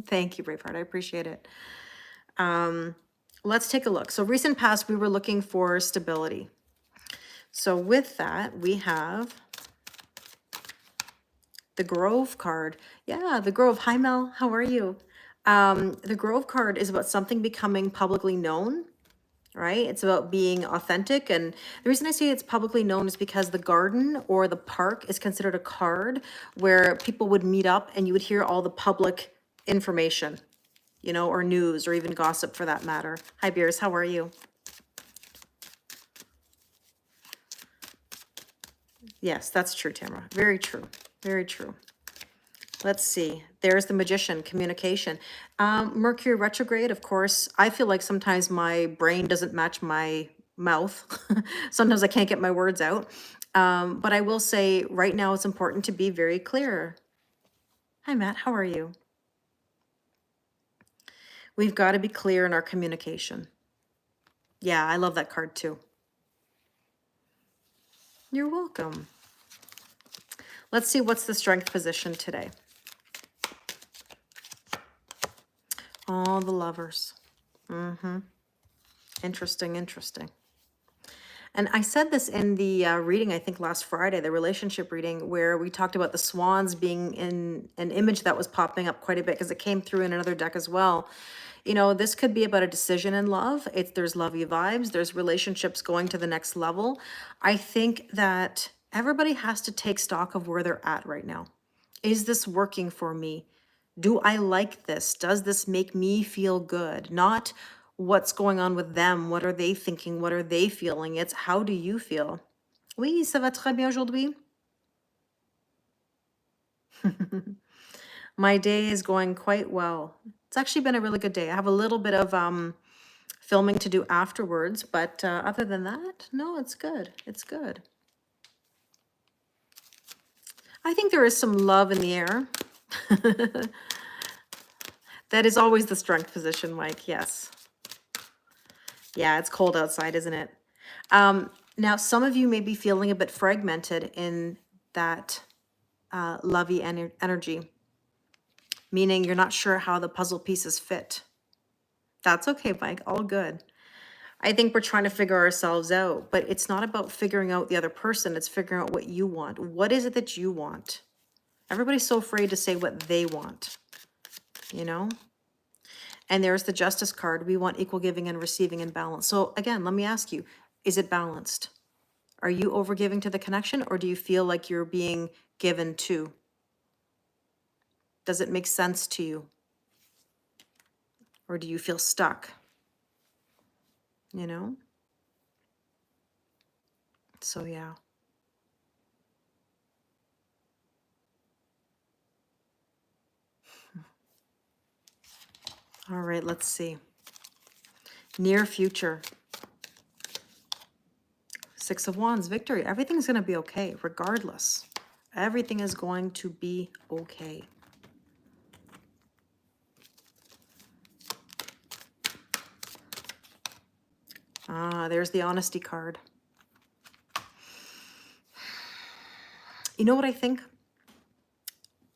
Thank you, Braveheart. I appreciate it. Let's take a look. So recent past, we were looking for stability. So with that, we have the Grove card. Yeah, the Grove. Hi, Mel. How are you? The Grove card is about something becoming publicly known, right? It's about being authentic. And the reason I say it's publicly known is because the garden or the park is considered a card where people would meet up and you would hear all the public information, you know, or news or even gossip for that matter. Hi, Beers. How are you? Yes, that's true, Tamara. Very true. Very true. Let's see. There's the Magician, communication. Mercury retrograde, of course. I feel like sometimes my brain doesn't match my mouth. Sometimes I can't get my words out. But I will say right now it's important to be very clear. Hi, Matt. How are you? We've got to be clear in our communication. Yeah, I love that card too. You're welcome. Let's see what's the strength position today. All the lovers. Interesting, interesting. And I said this in the reading, I think last Friday, the relationship reading, where we talked about the swans being in an image that was popping up quite a bit because it came through in another deck as well. You know, this could be about a decision in love. There's lovey vibes. There's relationships going to the next level. I think that everybody has to take stock of where they're at right now. Is this working for me? Do I like this? Does this make me feel good? Not what's going on with them. What are they thinking? What are they feeling? It's how do you feel? Oui, ça va très bien aujourd'hui. My day is going quite well. It's actually been a really good day. I have a little bit of filming to do afterwards, but other than that, no, it's good. It's good. I think there is some love in the air. That is always the strength position, Mike. Yes. Yeah, it's cold outside, isn't it? Now, some of you may be feeling a bit fragmented in that lovey energy. meaning you're not sure how the puzzle pieces fit. That's okay, Mike, all good. I think we're trying to figure ourselves out, but it's not about figuring out the other person, it's figuring out what you want. What is it that you want? Everybody's so afraid to say what they want, you know? And there's the justice card. We want equal giving and receiving and balance. So again, let me ask you, is it balanced? Are you overgiving to the connection, or do you feel like you're being given to? Does it make sense to you? Or do you feel stuck? You know? So yeah. All right, let's see. Near future. Six of Wands, victory. Everything's going to be okay, regardless. Everything is going to be okay. Ah, there's the honesty card. You know what I think?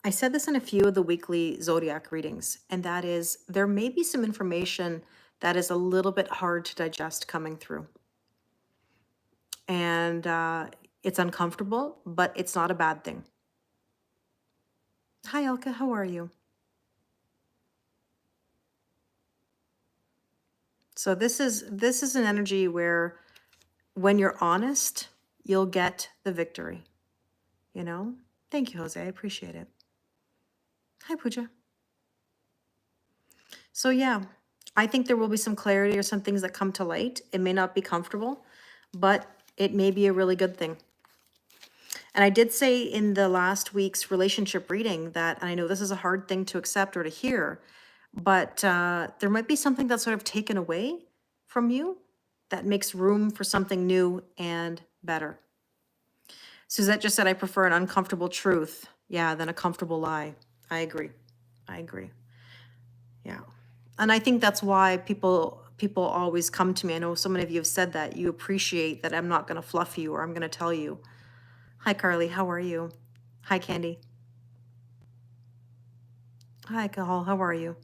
I said this in a few of the weekly zodiac readings, and that is there may be some information that is a little bit hard to digest coming through. And it's uncomfortable, but it's not a bad thing. Hi, Elka, how are you? So this is an energy where when you're honest, you'll get the victory, you know? Thank you, Jose, I appreciate it. Hi, Pooja. So yeah, I think there will be some clarity or some things that come to light. It may not be comfortable, but it may be a really good thing. And I did say in the last week's relationship reading that, and I know this is a hard thing to accept or to hear, but there might be something that's sort of taken away from you that makes room for something new and better. Suzette just said, I prefer an uncomfortable truth, yeah, than a comfortable lie. I agree. I agree. Yeah. And I think that's why people always come to me. I know so many of you have said that. You appreciate that I'm not going to fluff you or I'm going to tell you. Hi, Carly. How are you? Hi, Candy. Hi, Cahal. How are you?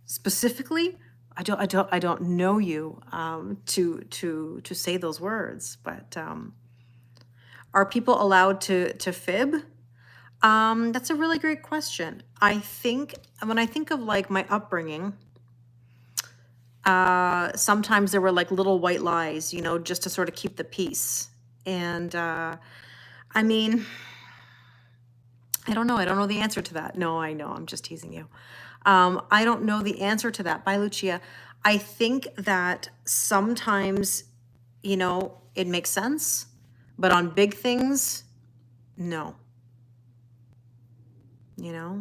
Specifically, I don't know you to say those words, but are people allowed to fib? That's a really great question. I think when I think of like my upbringing, sometimes there were like little white lies, you know, just to sort of keep the peace. And I mean, I don't know. I don't know the answer to that. No, I know. I'm just teasing you. I don't know the answer to that. Bye, Lucia. I think that sometimes, you know, it makes sense, but on big things, no. You know,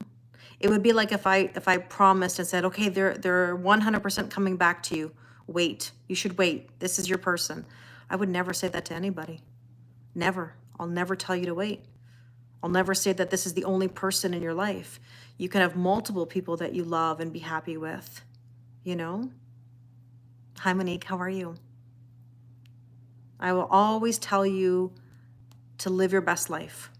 it would be like if I promised and said, okay, they're 100% coming back to you. Wait, you should wait. This is your person. I would never say that to anybody. Never. I'll never tell you to wait. I'll never say that this is the only person in your life. You can have multiple people that you love and be happy with, you know? Hi, Monique, how are you? I will always tell you to live your best life.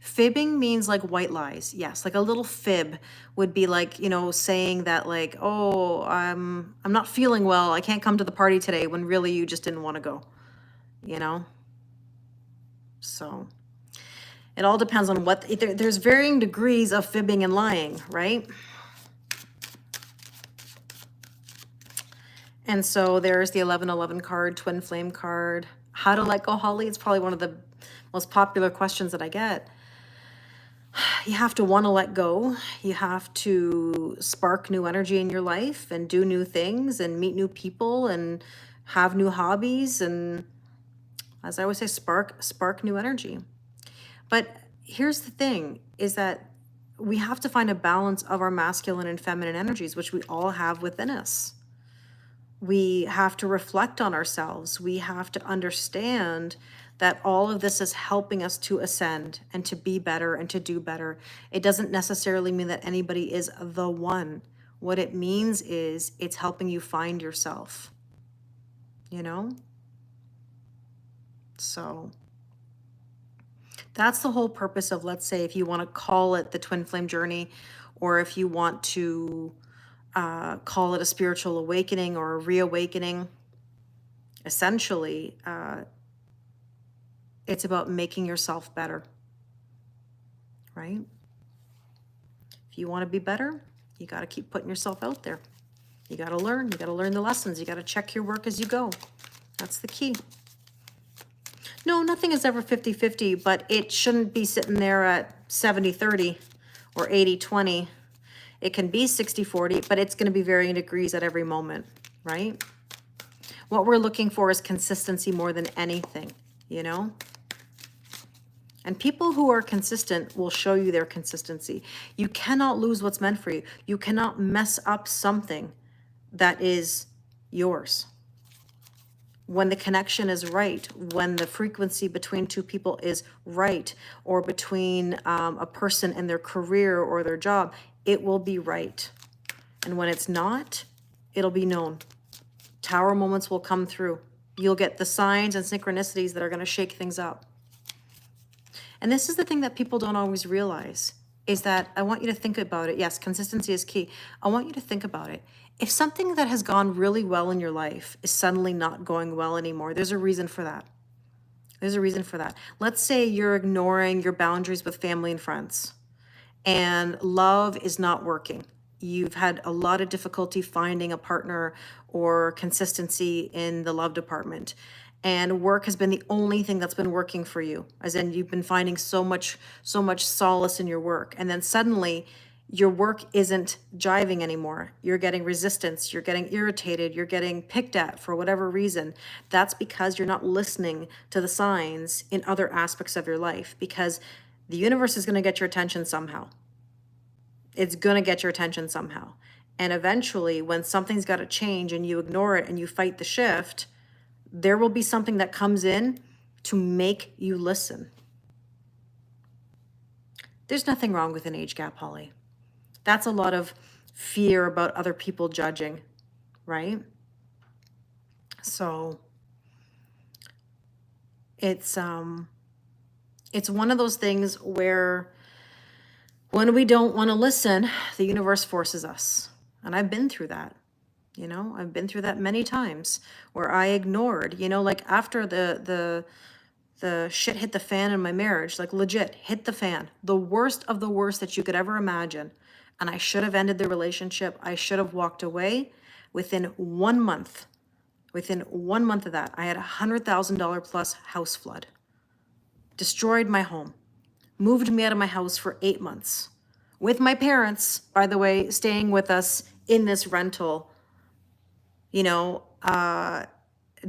Fibbing means like white lies. Yes, like a little fib would be like, you know, saying that like, oh, I'm not feeling well. I can't come to the party today, when really you just didn't want to go, you know? So it all depends on what, there's varying degrees of fibbing and lying, right? And so there's the 1111 card, twin flame card. How to let go, Holly? It's probably one of the most popular questions that I get. You have to want to let go. You have to spark new energy in your life and do new things and meet new people and have new hobbies. And as I always say, spark new energy. But here's the thing is that we have to find a balance of our masculine and feminine energies, which we all have within us. We have to reflect on ourselves. We have to understand that all of this is helping us to ascend and to be better and to do better. It doesn't necessarily mean that anybody is the one. What it means is it's helping you find yourself, you know? So That's the whole purpose of, let's say, if you want to call it the twin flame journey, or if you want to call it a spiritual awakening or a reawakening, essentially, it's about making yourself better, right? If you want to be better, you got to keep putting yourself out there. You got to learn. You got to learn the lessons. You got to check your work as you go. That's the key. No, nothing is ever 50-50, but it shouldn't be sitting there at 70-30 or 80-20. It can be 60-40, but it's going to be varying degrees at every moment, right? What we're looking for is consistency more than anything, you know? And people who are consistent will show you their consistency. You cannot lose what's meant for you. You cannot mess up something that is yours. When the connection is right, when the frequency between two people is right, or between a person and their career or their job, it will be right. And when it's not, it'll be known. Tower moments will come through. You'll get the signs and synchronicities that are going to shake things up. And this is the thing that people don't always realize, is that I want you to think about it. Yes, consistency is key. I want you to think about it. If something that has gone really well in your life is suddenly not going well anymore, there's a reason for that. There's a reason for that. Let's say you're ignoring your boundaries with family and friends, and love is not working. You've had a lot of difficulty finding a partner or consistency in the love department. And work has been the only thing that's been working for you, as in you've been finding so much solace in your work. And then suddenly your work isn't jiving anymore. You're getting resistance, you're getting irritated, you're getting picked at for whatever reason. That's because you're not listening to the signs in other aspects of your life, because the universe is going to get your attention somehow. It's going to get your attention somehow. And eventually, when something's got to change and you ignore it and you fight the shift, there will be something that comes in to make you listen. There's nothing wrong with an age gap, Holly. That's a lot of fear about other people judging, right? So it's one of those things where when we don't want to listen, the universe forces us. And I've been through that. You know, I've been through that many times where I ignored, you know, like after the shit hit the fan in my marriage, like legit hit the fan, the worst of the worst that you could ever imagine. And I should have ended the relationship. I should have walked away within 1 month. Within 1 month of that, I had $100,000 plus house flood, destroyed my home, moved me out of my house for 8 months with my parents, by the way, staying with us in this rental, you know,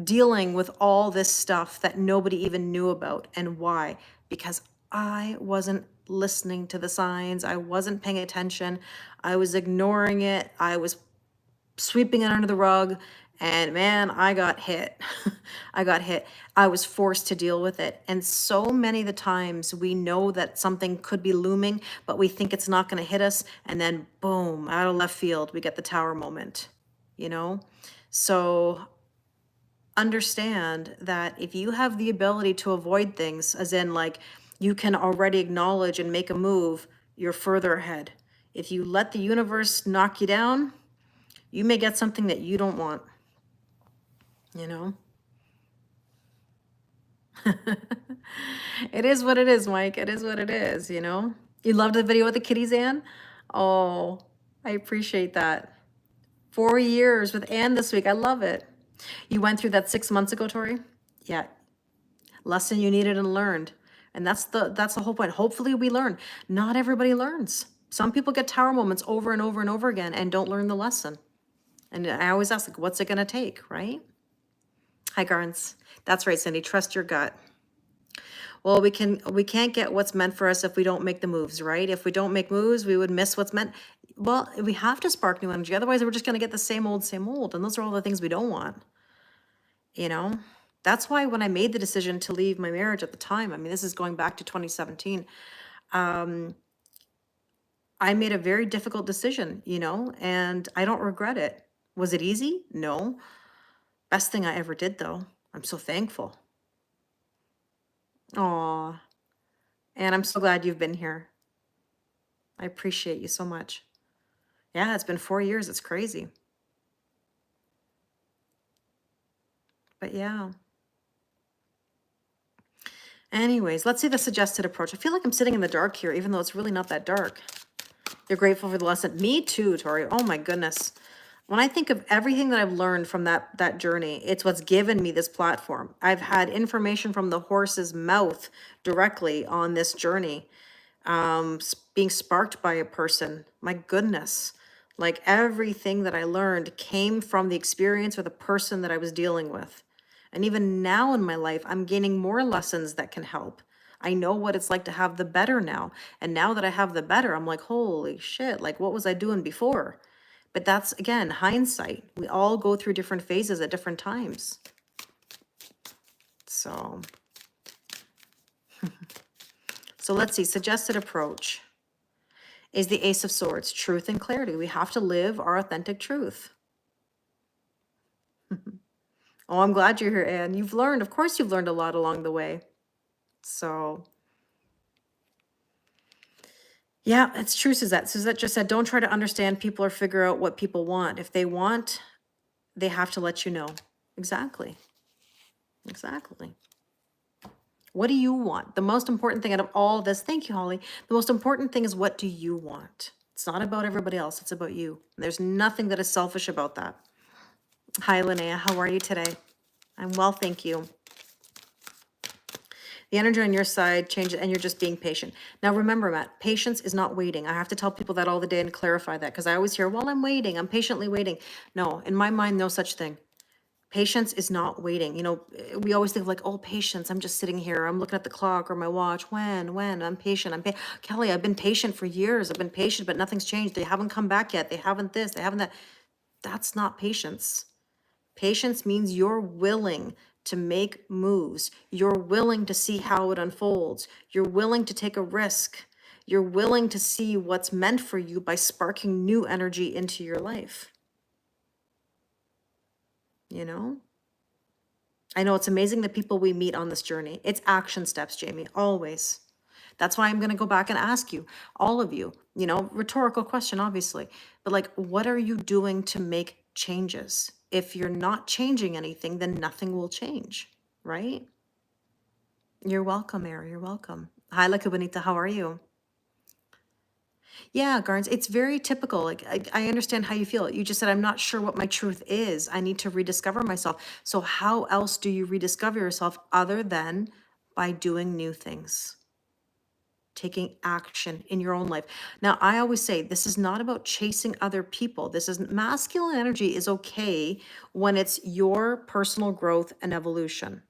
dealing with all this stuff that nobody even knew about. And why? Because I wasn't listening to the signs. I wasn't paying attention. I was ignoring it. I was sweeping it under the rug. And man, I got hit. I got hit. I was forced to deal with it. And so many of the times we know that something could be looming, but we think it's not going to hit us. And then boom, out of left field, we get the tower moment, you know? So understand that if you have the ability to avoid things, as in like you can already acknowledge and make a move, you're further ahead. If you let the universe knock you down, you may get something that you don't want, you know? It is what it is, Mike. It is what it is, you know? You loved the video with the kitties, Anne? Oh, I appreciate that. 4 years with Anne this week. I love it. You went through that 6 months ago, Tori? Yeah. Lesson you needed and learned. And that's the whole point. Hopefully we learn. Not everybody learns. Some people get tower moments over and over and over again and don't learn the lesson. And I always ask, like, what's it going to take, right? Hi, Garns. That's right, Cindy. Trust your gut. Well, we can't get what's meant for us if we don't make the moves, right? If we don't make moves, we would miss what's meant. Well, we have to spark new energy. Otherwise, we're just going to get the same old, same old. And those are all the things we don't want. You know, that's why when I made the decision to leave my marriage at the time, I mean, this is going back to 2017. I made a very difficult decision, you know, and I don't regret it. Was it easy? No. Best thing I ever did, though. I'm so thankful. Aw. And I'm so glad you've been here. I appreciate you so much. Yeah, it's been 4 years. It's crazy. But yeah. Anyways, let's see the suggested approach. I feel like I'm sitting in the dark here, even though it's really not that dark. You're grateful for the lesson. Me too, Tori. Oh my goodness. When I think of everything that I've learned from that journey, it's what's given me this platform. I've had information from the horse's mouth directly on this journey, being sparked by a person. My goodness. Like everything that I learned came from the experience or the person that I was dealing with. And even now in my life, I'm gaining more lessons that can help. I know what it's like to have the better now. And now that I have the better, I'm like, holy shit, like what was I doing before? But that's, again, hindsight. We all go through different phases at different times. So, so let's see, suggested approach is the Ace of Swords, truth and clarity. We have to live our authentic truth. Oh, I'm glad you're here, Anne. You've learned, of course you've learned a lot along the way. So, yeah, it's true, Suzette. Suzette just said, don't try to understand people or figure out what people want. If they want, they have to let you know. Exactly. Exactly. What do you want? The most important thing out of all this, thank you, Holly. The most important thing is, what do you want? It's not about everybody else. It's about you. There's nothing that is selfish about that. Hi, Linnea. How are you today? I'm well, thank you. The energy on your side changes and you're just being patient. Now remember, Matt, patience is not waiting. I have to tell people that all the day and clarify that, because I always hear, well, I'm waiting. I'm patiently waiting. No, in my mind, no such thing. Patience is not waiting. You know, we always think of like, oh, patience. I'm just sitting here. I'm looking at the clock or my watch. When? I'm patient. Kelly, I've been patient for years. I've been patient, but nothing's changed. They haven't come back yet. They haven't this. They haven't that. That's not patience. Patience means you're willing to make moves. You're willing to see how it unfolds. You're willing to take a risk. You're willing to see what's meant for you by sparking new energy into your life. You know? I know it's amazing the people we meet on this journey. It's action steps, Jamie, always. That's why I'm going to go back and ask you, all of you, you know, rhetorical question, obviously, but like, what are you doing to make changes? If you're not changing anything, then nothing will change, right? You're welcome, Mary. You're welcome. Hi, Lucky Bonita. How are you? Yeah, Garns, it's very typical. Like, I understand how you feel. You just said, I'm not sure what my truth is. I need to rediscover myself. So how else do you rediscover yourself other than by doing new things? Taking action in your own life. Now, I always say this is not about chasing other people. This is masculine energy is okay when it's your personal growth and evolution,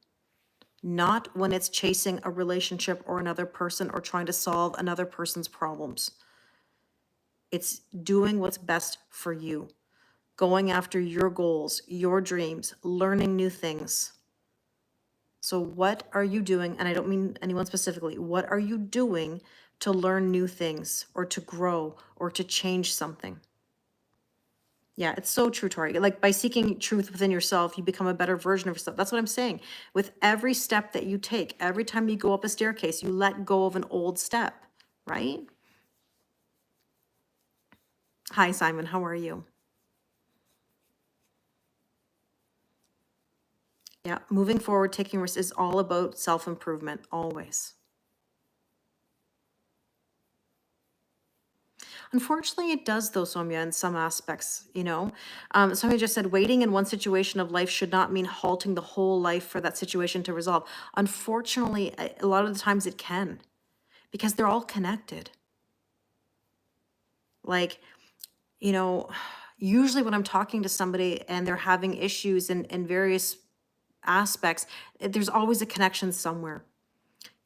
not when it's chasing a relationship or another person or trying to solve another person's problems. It's doing what's best for you, going after your goals, your dreams, learning new things. So what are you doing? And I don't mean anyone specifically. What are you doing to learn new things or to grow or to change something? Yeah, it's so true, Tori. Like by seeking truth within yourself, you become a better version of yourself. That's what I'm saying. With every step that you take, every time you go up a staircase, you let go of an old step, right? Hi, Simon. How are you? Yeah, moving forward, taking risks is all about self-improvement, always. Unfortunately, it does though, Soumya, in some aspects, you know. Soumya just said, waiting in one situation of life should not mean halting the whole life for that situation to resolve. Unfortunately, a lot of the times it can, because they're all connected. Like, you know, usually when I'm talking to somebody and they're having issues in various aspects, there's always a connection somewhere.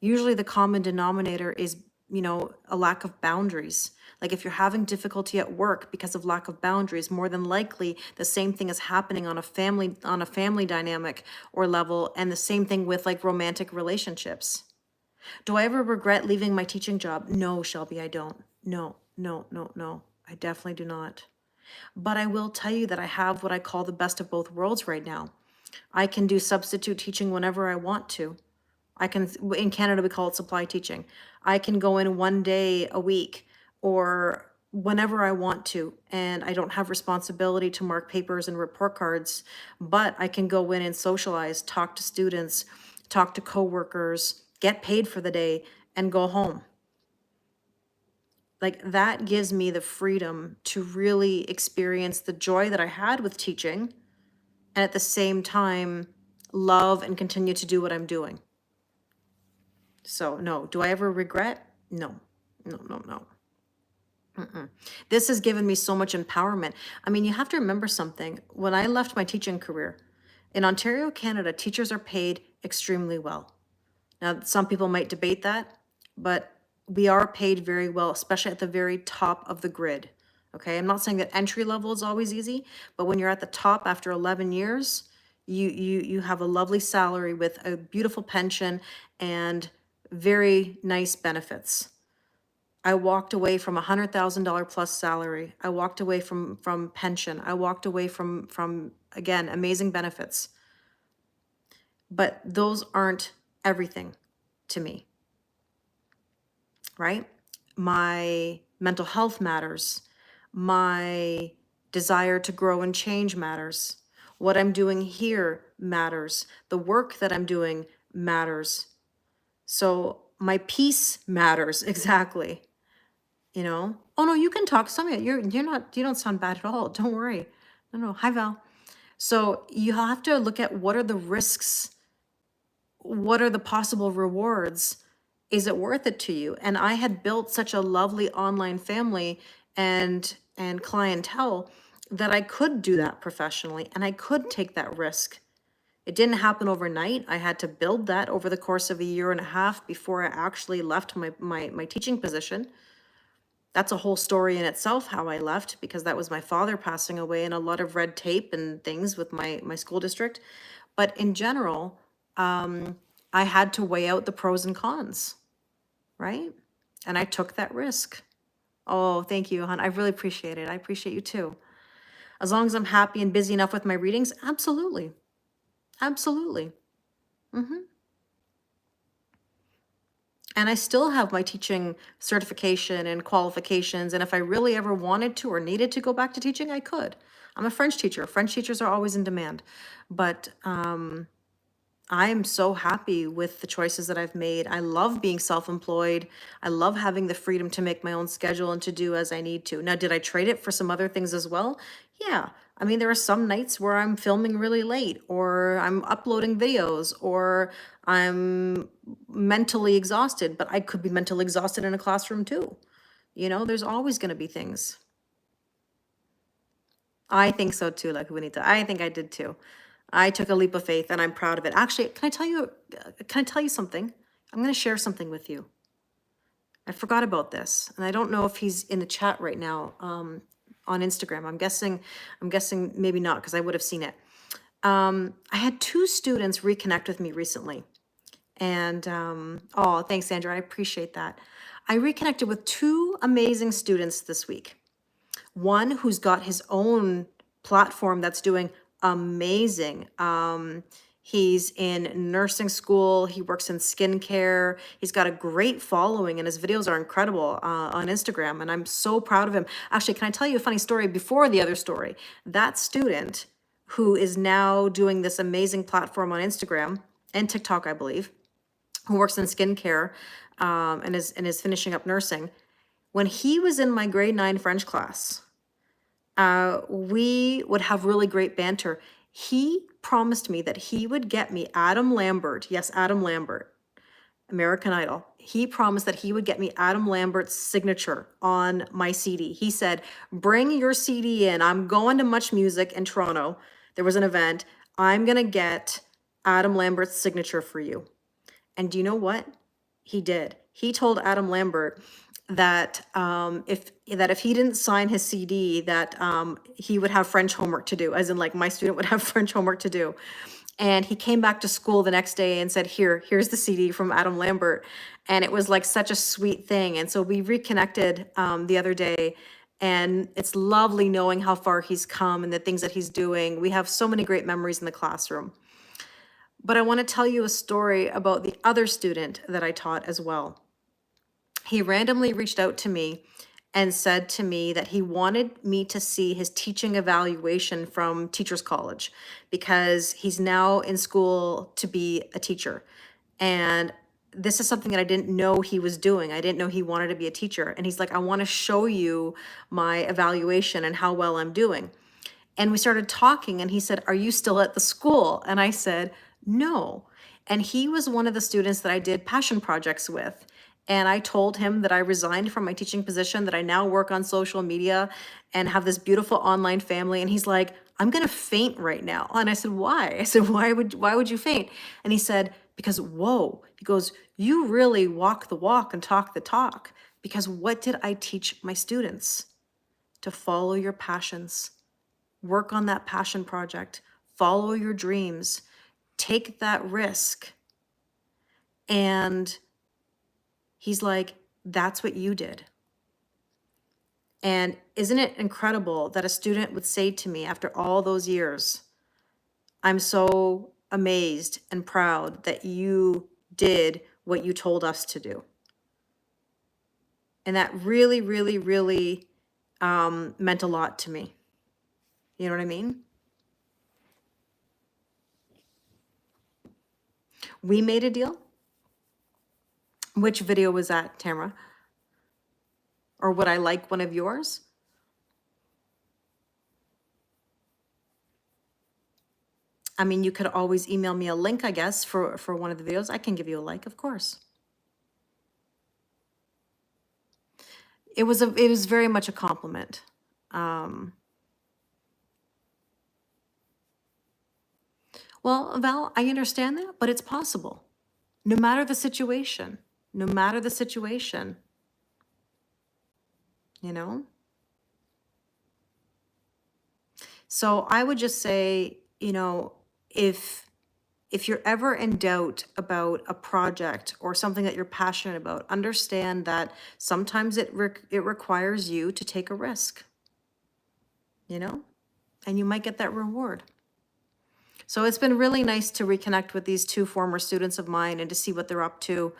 Usually the common denominator is, you know, a lack of boundaries. Like if you're having difficulty at work because of lack of boundaries, more than likely the same thing is happening on a family dynamic or level, and the same thing with like romantic relationships. Do I ever regret leaving my teaching job? No, Shelby, I don't. No, no, no, no. I definitely do not. But I will tell you that I have what I call the best of both worlds right now. I can do substitute teaching whenever I want to. I can, in Canada, we call it supply teaching. I can go in one day a week or whenever I want to, and I don't have responsibility to mark papers and report cards, but I can go in and socialize, talk to students, talk to coworkers, get paid for the day, and go home. Like that gives me the freedom to really experience the joy that I had with teaching and at the same time love and continue to do what I'm doing. So no, do I ever regret? No, no, no, no. This has given me so much empowerment. I mean, you have to remember something. When I left my teaching career, in Ontario, Canada, teachers are paid extremely well. Now, some people might debate that, but we are paid very well, especially at the very top of the grid. Okay, I'm not saying that entry level is always easy, but when you're at the top after 11 years, you have a lovely salary with a beautiful pension and very nice benefits. I walked away from $100,000 plus salary. I walked away from pension. I walked away from again, amazing benefits. But those aren't everything to me, right? My mental health matters. My desire to grow and change matters. What I'm doing here matters. The work that I'm doing matters. So my peace matters, exactly. You know? Oh no, you can talk. Samia, you don't sound bad at all. Don't worry. No. Hi, Val. So you have to look at what are the risks, what are the possible rewards? Is it worth it to you? And I had built such a lovely online family and clientele that I could do that professionally and I could take that risk. It didn't happen overnight. I had to build that over the course of a year and a half before I actually left my teaching position. That's a whole story in itself, how I left, because that was my father passing away and a lot of red tape and things with my school district. But in general, I had to weigh out the pros and cons, right? And I took that risk. Oh, thank you, hon. I really appreciate it. I appreciate you too. As long as I'm happy and busy enough with my readings, absolutely. Absolutely. And I still have my teaching certification and qualifications. And if I really ever wanted to or needed to go back to teaching, I could. I'm a French teacher. French teachers are always in demand. But I am so happy with the choices that I've made. I love being self-employed. I love having the freedom to make my own schedule and to do as I need to. Now, did I trade it for some other things as well? Yeah. I mean, there are some nights where I'm filming really late or I'm uploading videos or I'm mentally exhausted, but I could be mentally exhausted in a classroom too. You know, there's always going to be things. I think so too, like Juanita. I think I did too. I took a leap of faith and I'm proud of it. Actually, can I tell you something? I'm going to share something with you. I forgot about this, and I don't know if he's in the chat right now on Instagram. I'm guessing maybe not because I would have seen it. I had 2 students reconnect with me recently. And oh, thanks, Sandra. I appreciate that. I reconnected with 2 amazing students this week. One who's got his own platform that's doing amazing. He's in nursing school. He works in skincare. He's got a great following and his videos are incredible on Instagram. And I'm so proud of him. Actually, can I tell you a funny story before the other story? That student who is now doing this amazing platform on Instagram and TikTok, I believe, who works in skincare and is finishing up nursing. When he was in my grade 9 French class, we would have really great banter. He promised me that he would get me Adam Lambert. Yes, Adam Lambert, American Idol. He promised that he would get me Adam Lambert's signature on my CD. He said, bring your CD in. I'm going to Much Music in Toronto. There was an event. I'm going to get Adam Lambert's signature for you. And do you know what? He did. He told Adam Lambert that if he didn't sign his CD, that he would have French homework to do, as in like my student would have French homework to do. And he came back to school the next day and said, here's the CD from Adam Lambert. And it was like such a sweet thing. And so we reconnected the other day. And it's lovely knowing how far he's come and the things that he's doing. We have so many great memories in the classroom. But I want to tell you a story about the other student that I taught as well. He randomly reached out to me and said to me that he wanted me to see his teaching evaluation from Teachers College because he's now in school to be a teacher. And this is something that I didn't know he was doing. I didn't know he wanted to be a teacher. And he's like, I want to show you my evaluation and how well I'm doing. And we started talking, and he said, Are you still at the school? And I said, No. And he was one of the students that I did passion projects with. And I told him that I resigned from my teaching position, that I now work on social media and have this beautiful online family. And he's like, I'm gonna faint right now. And I said, Why? I said, why would you faint? And he said, Because whoa. He goes, You really walk the walk and talk the talk. Because what did I teach my students? To follow your passions. Work on that passion project, follow your dreams, take that risk. And he's like, that's what you did. And isn't it incredible that a student would say to me after all those years, I'm so amazed and proud that you did what you told us to do. And that really, really, really meant a lot to me. You know what I mean? We made a deal. Which video was that, Tamara? Or would I like one of yours? I mean, you could always email me a link, I guess, for one of the videos. I can give you a like, of course. It was very much a compliment. Well, Val, I understand that, but it's possible. No matter the situation, no matter the situation, you know? So I would just say, you know, if you're ever in doubt about a project or something that you're passionate about, understand that sometimes it requires you to take a risk, you know, and you might get that reward. So it's been really nice to reconnect with these two former students of mine and to see what they're up to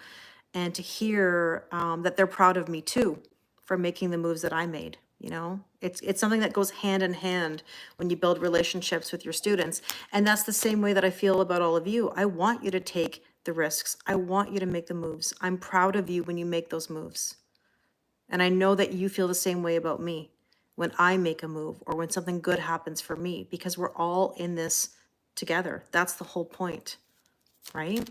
and to hear that they're proud of me too for making the moves that I made. You know, it's something that goes hand in hand when you build relationships with your students. And that's the same way that I feel about all of you. I want you to take the risks. I want you to make the moves. I'm proud of you when you make those moves. And I know that you feel the same way about me when I make a move or when something good happens for me, because we're all in this together. That's the whole point, right?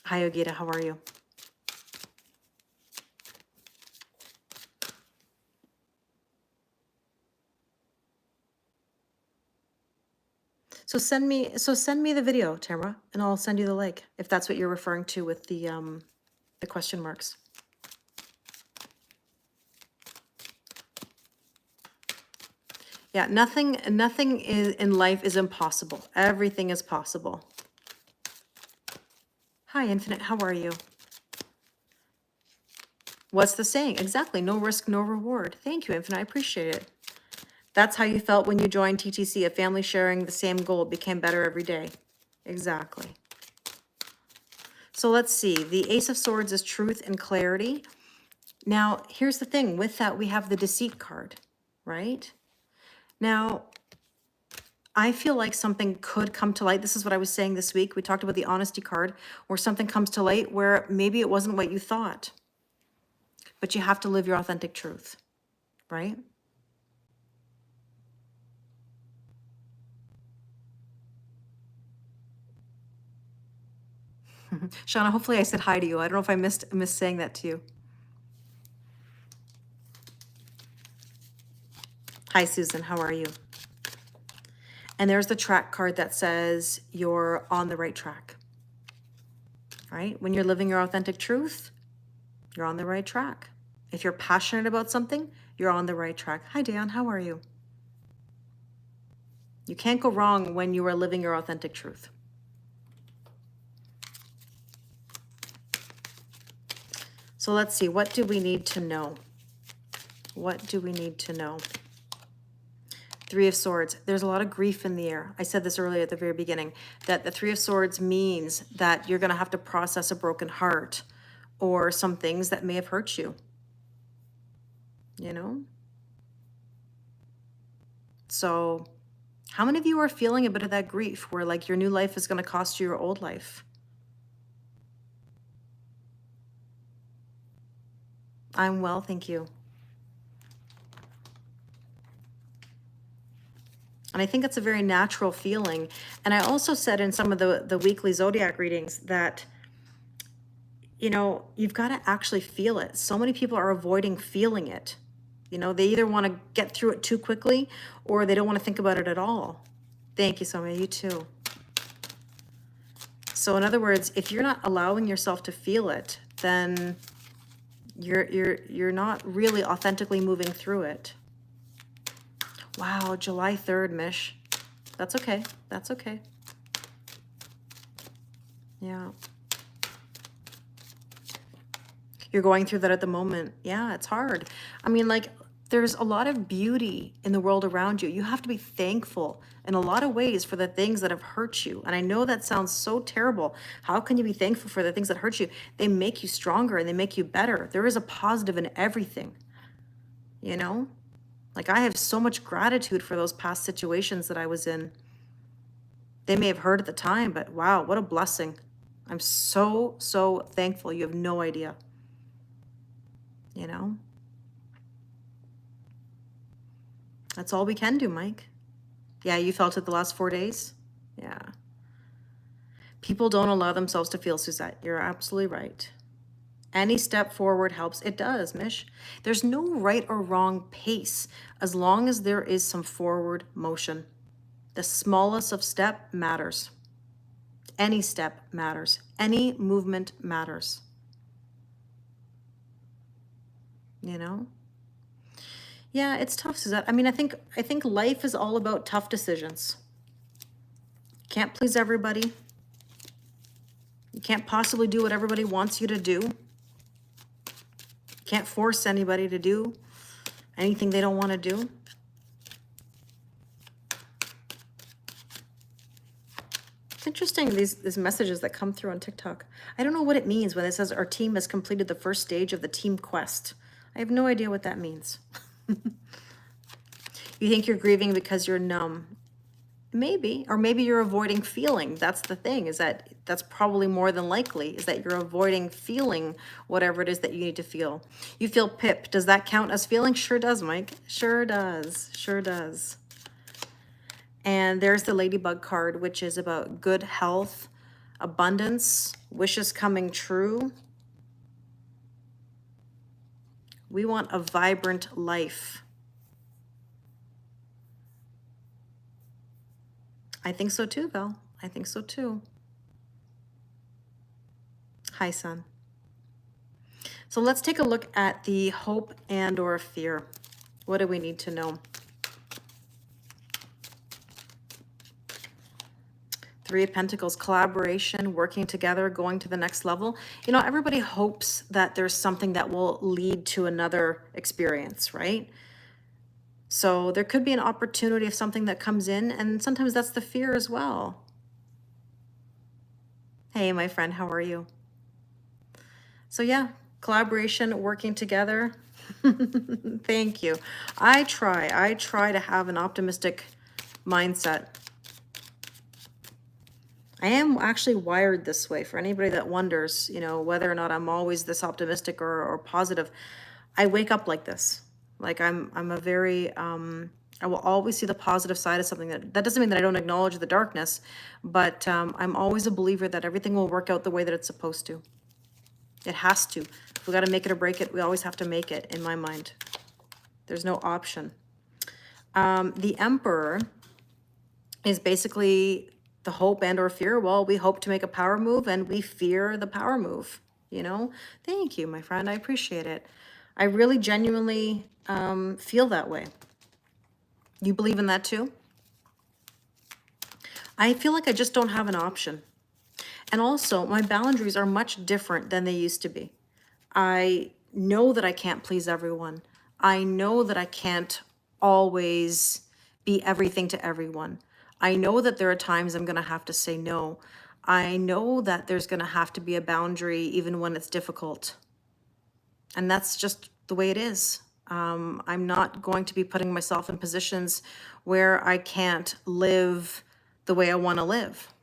Hi, Ogita, how are you? So send me the video, Tamara, and I'll send you the link if that's what you're referring to with the question marks. Yeah, nothing is in life is impossible. Everything is possible. Hi, Infinite, how are you? What's the saying? Exactly, no risk, no reward. Thank you, Infinite, I appreciate it. That's how you felt when you joined TTC, a family sharing the same goal became better every day. Exactly. So let's see, the Ace of Swords is truth and clarity. Now, here's the thing, with that, we have the deceit card, right? Now, I feel like something could come to light. This is what I was saying this week. We talked about the honesty card, where something comes to light where maybe it wasn't what you thought, but you have to live your authentic truth, right? Shauna, hopefully I said hi to you. I don't know if I missed saying that to you. Hi, Susan, how are you? And there's the track card that says you're on the right track, right? When you're living your authentic truth, you're on the right track. If you're passionate about something, you're on the right track. Hi, Dan, how are you? You can't go wrong when you are living your authentic truth. So let's see, what do we need to know? What do we need to know? Three of Swords. There's a lot of grief in the air. I said this earlier at the very beginning, that the Three of Swords means that you're going to have to process a broken heart or some things that may have hurt you, you know? So how many of you are feeling a bit of that grief where like your new life is going to cost you your old life? I'm well, thank you. And I think it's a very natural feeling. And I also said in some of the weekly zodiac readings that, you know, you've got to actually feel it. So many people are avoiding feeling it. You know, they either want to get through it too quickly or they don't want to think about it at all. Thank you, Sonia. You too. So in other words, if you're not allowing yourself to feel it, then you're not really authentically moving through it. Wow, July 3rd, Mish. That's okay. That's okay. Yeah. You're going through that at the moment. Yeah, it's hard. I mean, like, there's a lot of beauty in the world around you. You have to be thankful in a lot of ways for the things that have hurt you. And I know that sounds so terrible. How can you be thankful for the things that hurt you? They make you stronger and they make you better. There is a positive in everything, you know? Like, I have so much gratitude for those past situations that I was in. They may have hurt at the time, but wow, what a blessing. I'm so, so thankful. You have no idea. You know? That's all we can do, Mike. Yeah, you felt it the last 4 days? Yeah. People don't allow themselves to feel, Suzette. You're absolutely right. Any step forward helps. It does, Mish. There's no right or wrong pace as long as there is some forward motion. The smallest of step matters. Any step matters. Any movement matters. You know? Yeah, it's tough, Suzette. I mean, I think life is all about tough decisions. Can't please everybody. You can't possibly do what everybody wants you to do. Can't force anybody to do anything they don't want to do. It's interesting, these messages that come through on TikTok. I don't know what it means when it says our team has completed the first stage of the team quest. I have no idea what that means. You think you're grieving because you're numb. Maybe, or maybe you're avoiding feeling. That's the thing, is that that's probably more than likely, is that you're avoiding feeling whatever it is that you need to feel. You feel pip. Does that count as feeling? Sure does, Mike. Sure does. Sure does. And there's the ladybug card, which is about good health, abundance, wishes coming true. We want a vibrant life. I think so too, Val. I think so too. Hi, son. So let's take a look at the hope and or fear. What do we need to know? Three of Pentacles, collaboration, working together, going to the next level. You know, everybody hopes that there's something that will lead to another experience, right? So there could be an opportunity of something that comes in, and sometimes that's the fear as well. Hey, my friend, how are you? So yeah, collaboration, working together. Thank you. I try to have an optimistic mindset. I am actually wired this way. For anybody that wonders, you know, whether or not I'm always this optimistic or positive, I wake up like this. Like I'm a very, I will always see the positive side of something. That doesn't mean that I don't acknowledge the darkness, but I'm always a believer that everything will work out the way that it's supposed to. It has to. If we got to make it or break it, we always have to make it, in my mind. There's no option. The Emperor is basically the hope and or fear. Well, we hope to make a power move and we fear the power move, you know? Thank you, my friend. I appreciate it. I really genuinely feel that way. You believe in that too? I feel like I just don't have an option. And also, my boundaries are much different than they used to be. I know that I can't please everyone. I know that I can't always be everything to everyone. I know that there are times I'm going to have to say no. I know that there's going to have to be a boundary even when it's difficult. And that's just the way it is. I'm not going to be putting myself in positions where I can't live the way I want to live.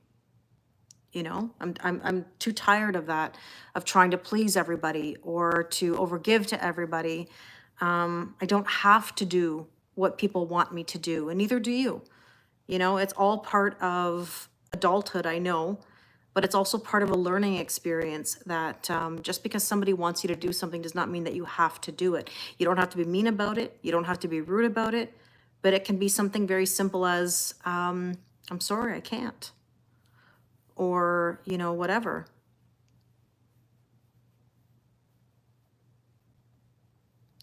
You know, I'm too tired of that, of trying to please everybody or to overgive to everybody. I don't have to do what people want me to do, and neither do you. You know, it's all part of adulthood, I know, but it's also part of a learning experience that just because somebody wants you to do something does not mean that you have to do it. You don't have to be mean about it. You don't have to be rude about it, but it can be something very simple as, I'm sorry, I can't, or, you know, whatever.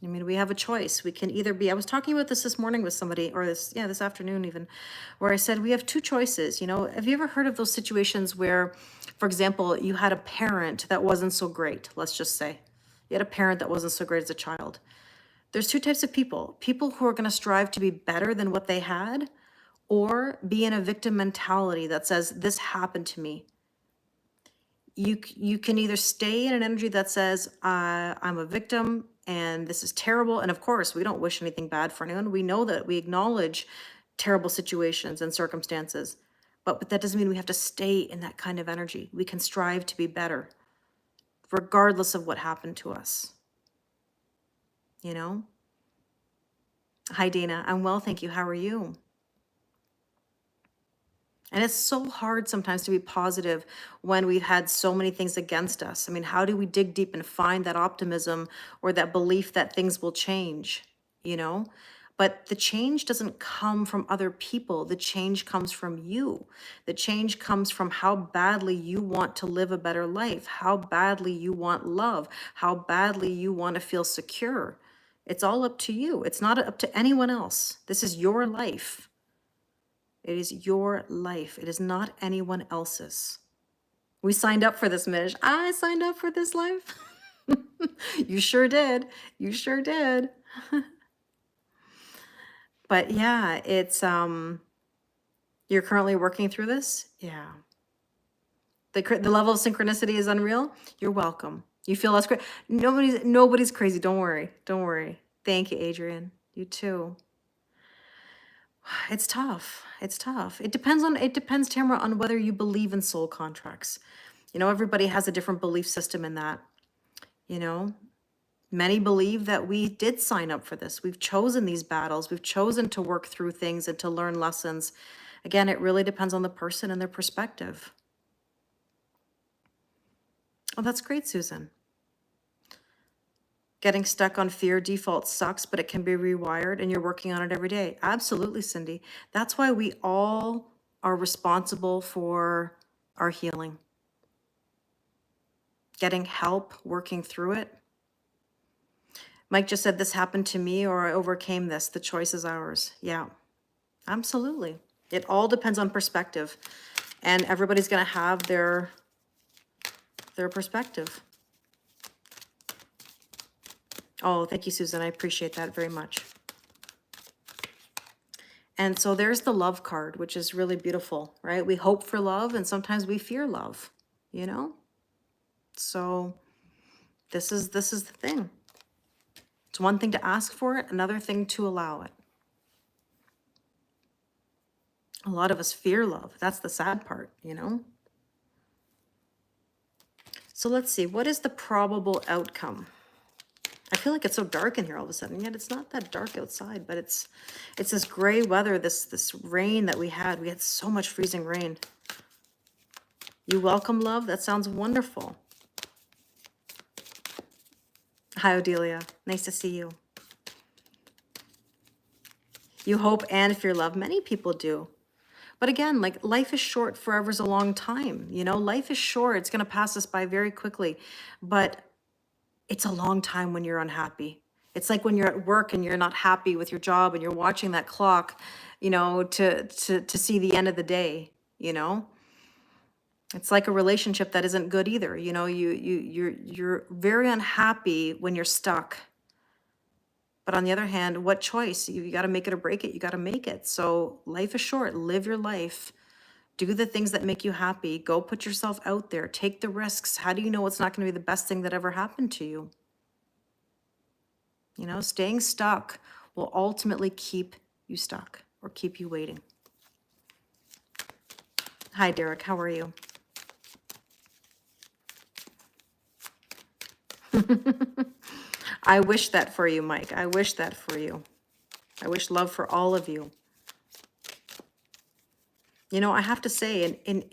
I mean, we have a choice. We can either be, I was talking about this morning with somebody, or this afternoon even, where I said we have two choices. You know, have you ever heard of those situations where, for example, you had a parent that wasn't so great, let's just say. You had a parent that wasn't so great as a child. There's two types of people. People who are going to strive to be better than what they had, or be in a victim mentality that says, this happened to me. You can either stay in an energy that says, I'm a victim and this is terrible. And of course, we don't wish anything bad for anyone. We know that, we acknowledge terrible situations and circumstances, but that doesn't mean we have to stay in that kind of energy. We can strive to be better, regardless of what happened to us. You know? Hi, Dana. I'm well, thank you. How are you? And it's so hard sometimes to be positive when we've had so many things against us. I mean, how do we dig deep and find that optimism or that belief that things will change, you know? But the change doesn't come from other people. The change comes from you. The change comes from how badly you want to live a better life, how badly you want love, how badly you want to feel secure. It's all up to you. It's not up to anyone else. This is your life. It is your life. It is not anyone else's. We signed up for this, Mish. I signed up for this life. You sure did. You sure did. But yeah, it's you're currently working through this. Yeah. The level of synchronicity is unreal. You're welcome. You feel less crazy. Nobody's crazy. Don't worry. Don't worry. Thank you, Adrian. You too. It's tough. It's tough. It depends, Tamara, on whether you believe in soul contracts. You know, everybody has a different belief system in that. You know, many believe that we did sign up for this. We've chosen these battles. We've chosen to work through things and to learn lessons. Again, it really depends on the person and their perspective. Oh, that's great, Susan. Getting stuck on fear default sucks, but it can be rewired and you're working on it every day. Absolutely, Cindy. That's why we all are responsible for our healing. Getting help, working through it. Mike just said, this happened to me or I overcame this. The choice is ours. Yeah, absolutely. It all depends on perspective. And everybody's going to have their perspective. Oh, thank you, Susan. I appreciate that very much. And so there's the love card, which is really beautiful, right? We hope for love and sometimes we fear love, you know? So this is the thing. It's one thing to ask for it, another thing to allow it. A lot of us fear love. That's the sad part, you know? So let's see, what is the probable outcome? I feel like it's so dark in here all of a sudden, yet it's not that dark outside, but it's this gray weather, this rain that we had. We had so much freezing rain. You welcome love? That sounds wonderful. Hi, Odelia. Nice to see you. You hope and fear love. Many people do. But again, like life is short, forever's a long time. You know, life is short. It's going to pass us by very quickly. But it's a long time when you're unhappy. It's like when you're at work and you're not happy with your job and you're watching that clock, you know, to see the end of the day, you know? It's like a relationship that isn't good either. You know, you're very unhappy when you're stuck. But on the other hand, what choice? You got to make it or break it. You got to make it. So life is short. Live your life. Do the things that make you happy. Go put yourself out there. Take the risks. How do you know it's not going to be the best thing that ever happened to you? You know, staying stuck will ultimately keep you stuck or keep you waiting. Hi, Derek. How are you? I wish that for you, Mike. I wish that for you. I wish love for all of you. You know, I have to say, in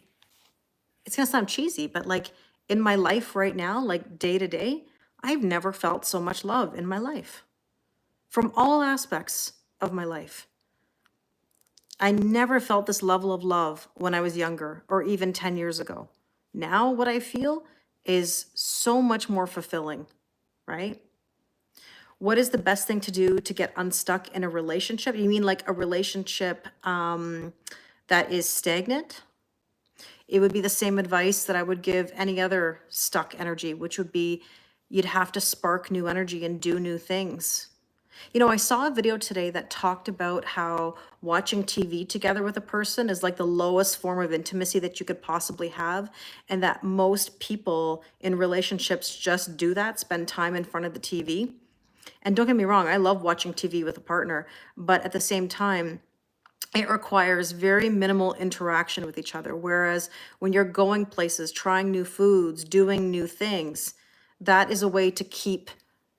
it's gonna sound cheesy, but like in my life right now, like day to day, I've never felt so much love in my life from all aspects of my life. I never felt this level of love when I was younger or even 10 years ago. Now, what I feel is so much more fulfilling, right? What is the best thing to do to get unstuck in a relationship? You mean like a relationship that is stagnant? It would be the same advice that I would give any other stuck energy, which would be you'd have to spark new energy and do new things. You know, I saw a video today that talked about how watching TV together with a person is like the lowest form of intimacy that you could possibly have, and that most people in relationships just do that, spend time in front of the TV. And don't get me wrong, I love watching TV with a partner, but at the same time, it requires very minimal interaction with each other. Whereas when you're going places, trying new foods, doing new things, that is a way to keep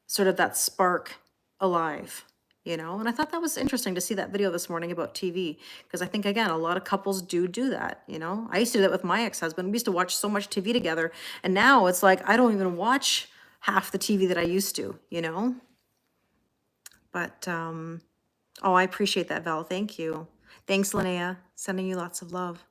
sort of that spark alive, you know? And I thought that was interesting to see that video this morning about TV, because I think, again, a lot of couples do that, you know? I used to do that with my ex-husband. We used to watch so much TV together, and now it's like I don't even watch half the TV that I used to, you know? But, oh, I appreciate that, Val. Thank you. Thanks, Linnea. Sending you lots of love.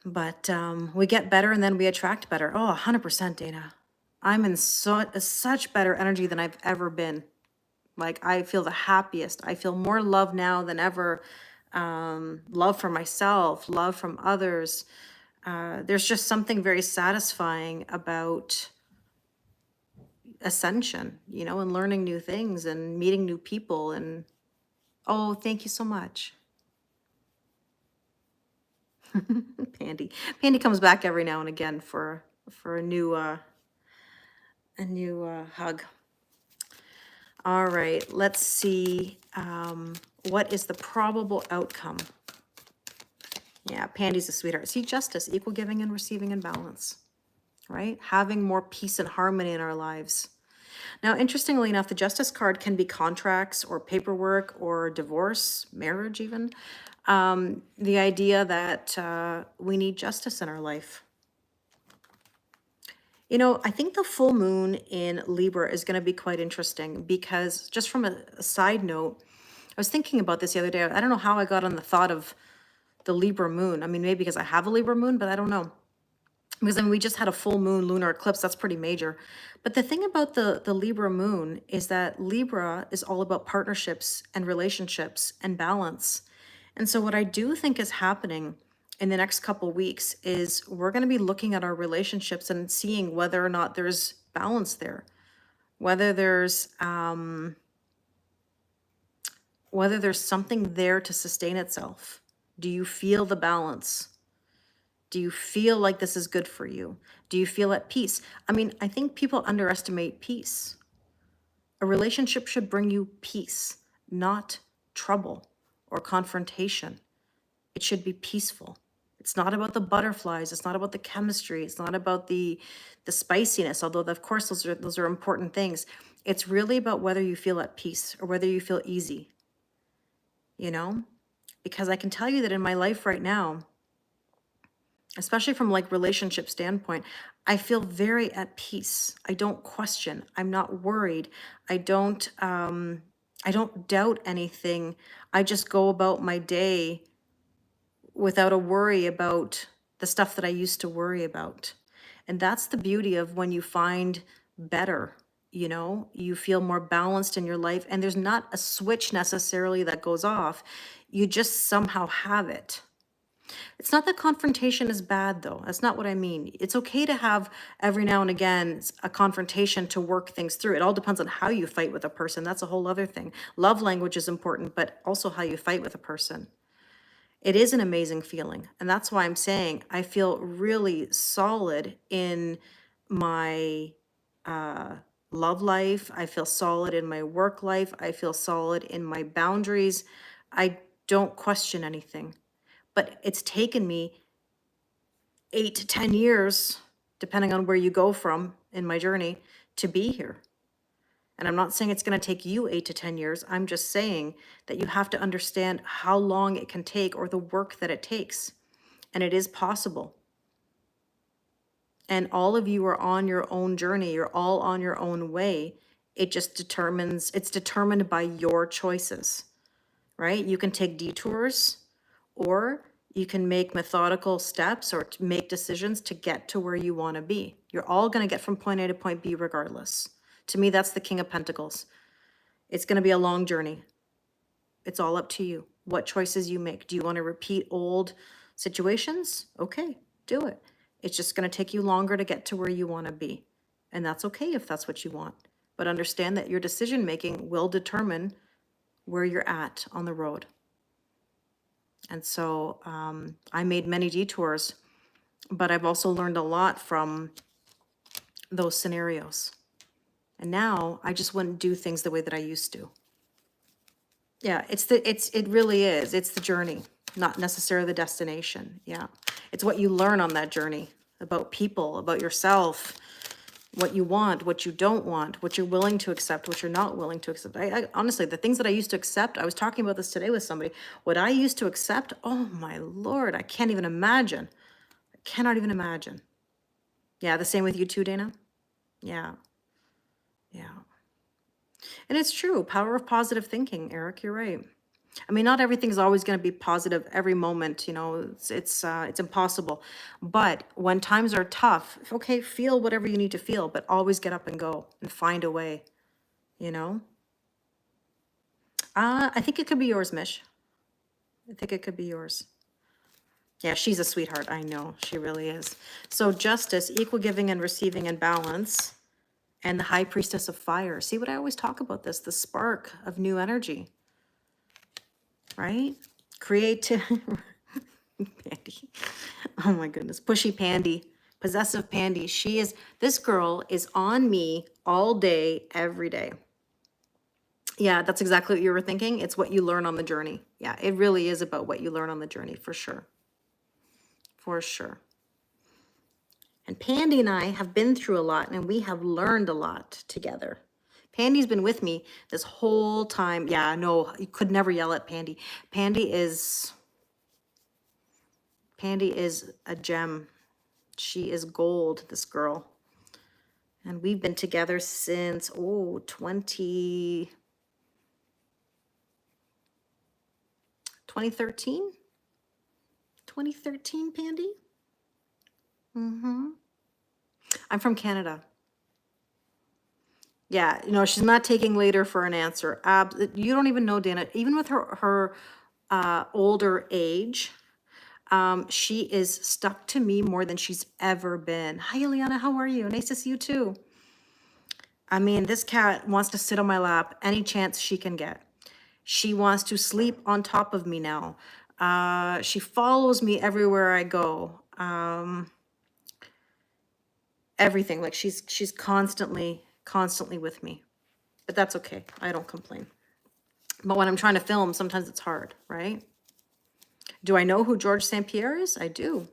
But we get better and then we attract better. Oh, 100%, Dana. I'm in such better energy than I've ever been. Like, I feel the happiest. I feel more love now than ever. Love for myself, love from others. There's just something very satisfying about ascension, you know, and learning new things and meeting new people. And oh, thank you so much. Pandy comes back every now and again for a new hug. All right, let's see. What is the probable outcome? Yeah, Pandy's a sweetheart. See, justice, equal giving and receiving and balance, right? Having more peace and harmony in our lives. Now, interestingly enough, the justice card can be contracts or paperwork or divorce, marriage even. The idea that we need justice in our life. You know, I think the full moon in Libra is going to be quite interesting because, just from a side note, I was thinking about this the other day. I don't know how I got on the thought of the Libra moon. I mean, maybe because I have a Libra moon, but I don't know. Because I mean, we just had a full moon lunar eclipse. That's pretty major. But the thing about the Libra moon is that Libra is all about partnerships and relationships and balance. And so what I do think is happening in the next couple weeks is we're going to be looking at our relationships and seeing whether or not there's balance there, whether there's something there to sustain itself. Do you feel the balance? Do you feel like this is good for you? Do you feel at peace? I mean, I think people underestimate peace. A relationship should bring you peace, not trouble or confrontation. It should be peaceful. It's not about the butterflies. It's not about the chemistry. It's not about the spiciness, although of course those are important things. It's really about whether you feel at peace or whether you feel easy, you know? Because I can tell you that in my life right now, especially from like relationship standpoint, I feel very at peace. I don't question. I'm not worried. I don't doubt anything. I just go about my day without a worry about the stuff that I used to worry about. And that's the beauty of when you find better, you know, you feel more balanced in your life, and there's not a switch necessarily that goes off. You just somehow have it. It's not that confrontation is bad, though. That's not what I mean. It's okay to have every now and again a confrontation to work things through. It all depends on how you fight with a person. That's a whole other thing. Love language is important, but also how you fight with a person. It is an amazing feeling. And that's why I'm saying I feel really solid in my love life. I feel solid in my work life. I feel solid in my boundaries. I don't question anything. But it's taken me 8 to 10 years, depending on where you go from in my journey, to be here. And I'm not saying it's going to take you 8 to 10 years. I'm just saying that you have to understand how long it can take or the work that it takes. And it is possible. And all of you are on your own journey. You're all on your own way. It's determined by your choices, right? You can take detours, or you can make methodical steps or make decisions to get to where you want to be. You're all going to get from point A to point B regardless. To me, that's the King of Pentacles. It's going to be a long journey. It's all up to you. What choices you make. Do you want to repeat old situations? Okay, do it. It's just going to take you longer to get to where you want to be. And that's okay if that's what you want. But understand that your decision making will determine where you're at on the road. And so I made many detours, but I've also learned a lot from those scenarios. And now I just wouldn't do things the way that I used to. Yeah, it really is. It's the journey, not necessarily the destination. Yeah. It's what you learn on that journey about people, about yourself, what you want, what you don't want, what you're willing to accept, what you're not willing to accept. I honestly, the things that I used to accept, I was talking about this today with somebody. What I used to accept, oh my Lord, I can't even imagine. I cannot even imagine. Yeah, the same with you too, Dana? Yeah. Yeah. And it's true. Power of positive thinking, Eric, you're right. I mean, not everything's always going to be positive every moment, it's impossible. But when times are tough, okay, feel whatever you need to feel, but always get up and go and find a way, you know? I think it could be yours, Mish. I think it could be yours. Yeah, she's a sweetheart. I know, she really is. So justice, equal giving and receiving and balance, and the high priestess of fire. See what I always talk about this, the spark of new energy, right? Creative. Pandy. Oh my goodness. Pushy Pandy. Possessive Pandy. This girl is on me all day, every day. Yeah, that's exactly what you were thinking. It's what you learn on the journey. Yeah, it really is about what you learn on the journey, for sure. For sure. And Pandy and I have been through a lot, and we have learned a lot together. Pandy's been with me this whole time. Yeah, no, you could never yell at Pandy. Pandy is a gem. She is gold, this girl. And we've been together since, 2013? 2013, Pandy? I'm from Canada. Yeah, she's not taking later for an answer. You don't even know, Dana. Even with her older age, she is stuck to me more than she's ever been. Hi, Eliana, how are you? Nice to see you too. I mean, this cat wants to sit on my lap any chance she can get. She wants to sleep on top of me now. She follows me everywhere I go. Everything, like she's constantly with me. But that's okay. I don't complain. But when I'm trying to film, sometimes it's hard, right? Do I know who George St. Pierre is? I do.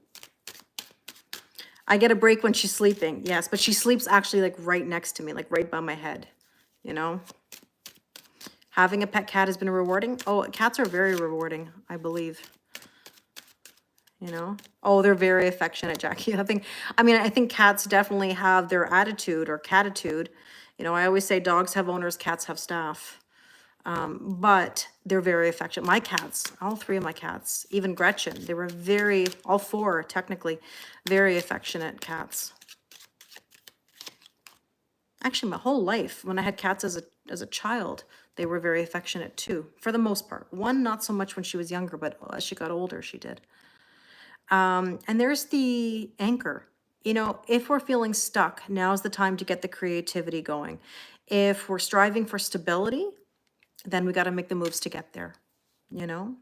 I get a break when she's sleeping, yes, but she sleeps actually like right next to me, like right by my head, Having a pet cat has been rewarding. Oh, cats are very rewarding, I believe. Oh, they're very affectionate, Jackie. I think cats definitely have their attitude or catitude. I always say dogs have owners, cats have staff. But they're very affectionate. My cats, all three of my cats, even Gretchen, they were all four technically, very affectionate cats. Actually, my whole life, when I had cats as a child, they were very affectionate too, for the most part. One, not so much when she was younger, but as she got older, she did. And there's the anchor. You know, if we're feeling stuck, now's the time to get the creativity going. If we're striving for stability, then we got to make the moves to get there, you know?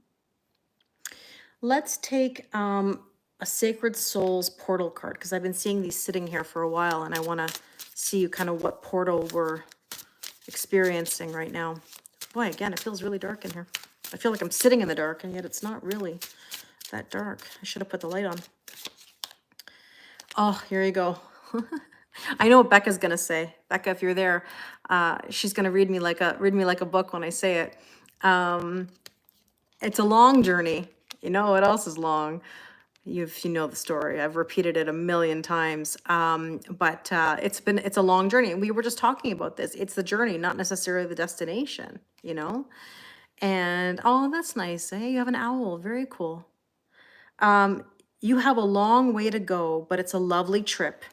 Let's take a Sacred Souls portal card, because I've been seeing these sitting here for a while, and I want to see kind of what portal we're experiencing right now. Boy, again, it feels really dark in here. I feel like I'm sitting in the dark, and yet it's not really that dark. I should have put the light on. Oh, here you go. I know what Becca's gonna say. Becca, if you're there, she's gonna read me like a book when I say it. It's a long journey. You know what else is long? You know the story. I've repeated it a million times. But it's a long journey. And we were just talking about this. It's the journey, not necessarily the destination, you know? And oh, that's nice. Hey, you have an owl. Very cool. You have a long way to go, but it's a lovely trip.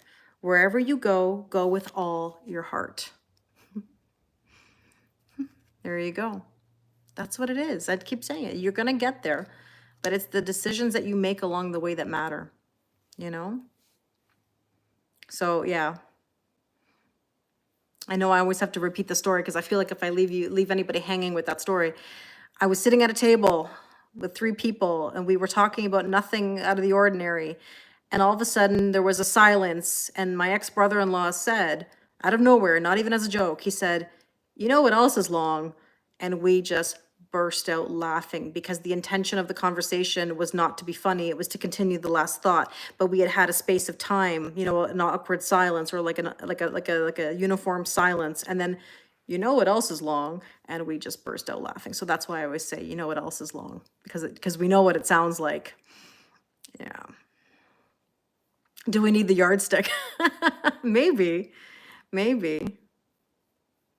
Wherever you go, go with all your heart. There you go. That's what it is. I'd keep saying it. You're going to get there, but it's the decisions that you make along the way that matter, you know? So, yeah. I know I always have to repeat the story because I feel like if I leave anybody hanging with that story. I was sitting at a table with 3 people and we were talking about nothing out of the ordinary. And all of a sudden there was a silence and my ex-brother-in-law said, out of nowhere, not even as a joke, he said, you know what else is long? And we just burst out laughing because the intention of the conversation was not to be funny. It was to continue the last thought, but we had had a space of time, you know, an awkward silence or like a uniform silence. And then, you know what else is long? And we just burst out laughing. So that's why I always say, you know what else is long? Because we know what it sounds like. Yeah. Do we need the yardstick? Maybe, maybe,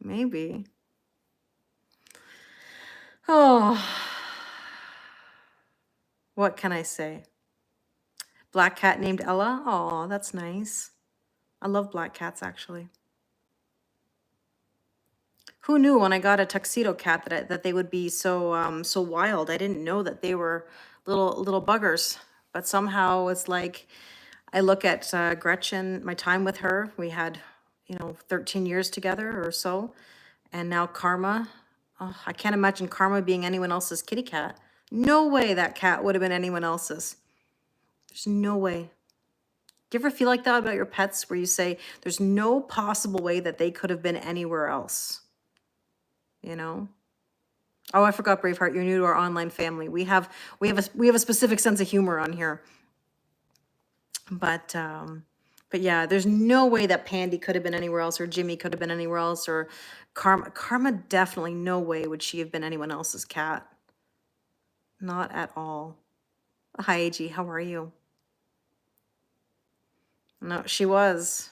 maybe. Oh, what can I say? Black cat named Ella. Oh, that's nice. I love black cats, actually. Who knew when I got a tuxedo cat that they would be so wild? I didn't know that they were little buggers. But somehow it's like I look at Gretchen, my time with her. We had, 13 years together or so, and now Karma. Oh, I can't imagine Karma being anyone else's kitty cat. No way that cat would have been anyone else's. There's no way. Do you ever feel like that about your pets where you say there's no possible way that they could have been anywhere else? You know? Oh, I forgot, Braveheart. You're new to our online family. We have a specific sense of humor on here. But yeah, there's no way that Pandy could have been anywhere else, or Jimmy could have been anywhere else, or Karma definitely no way would she have been anyone else's cat. Not at all. Hi, AG. How are you? No, she was.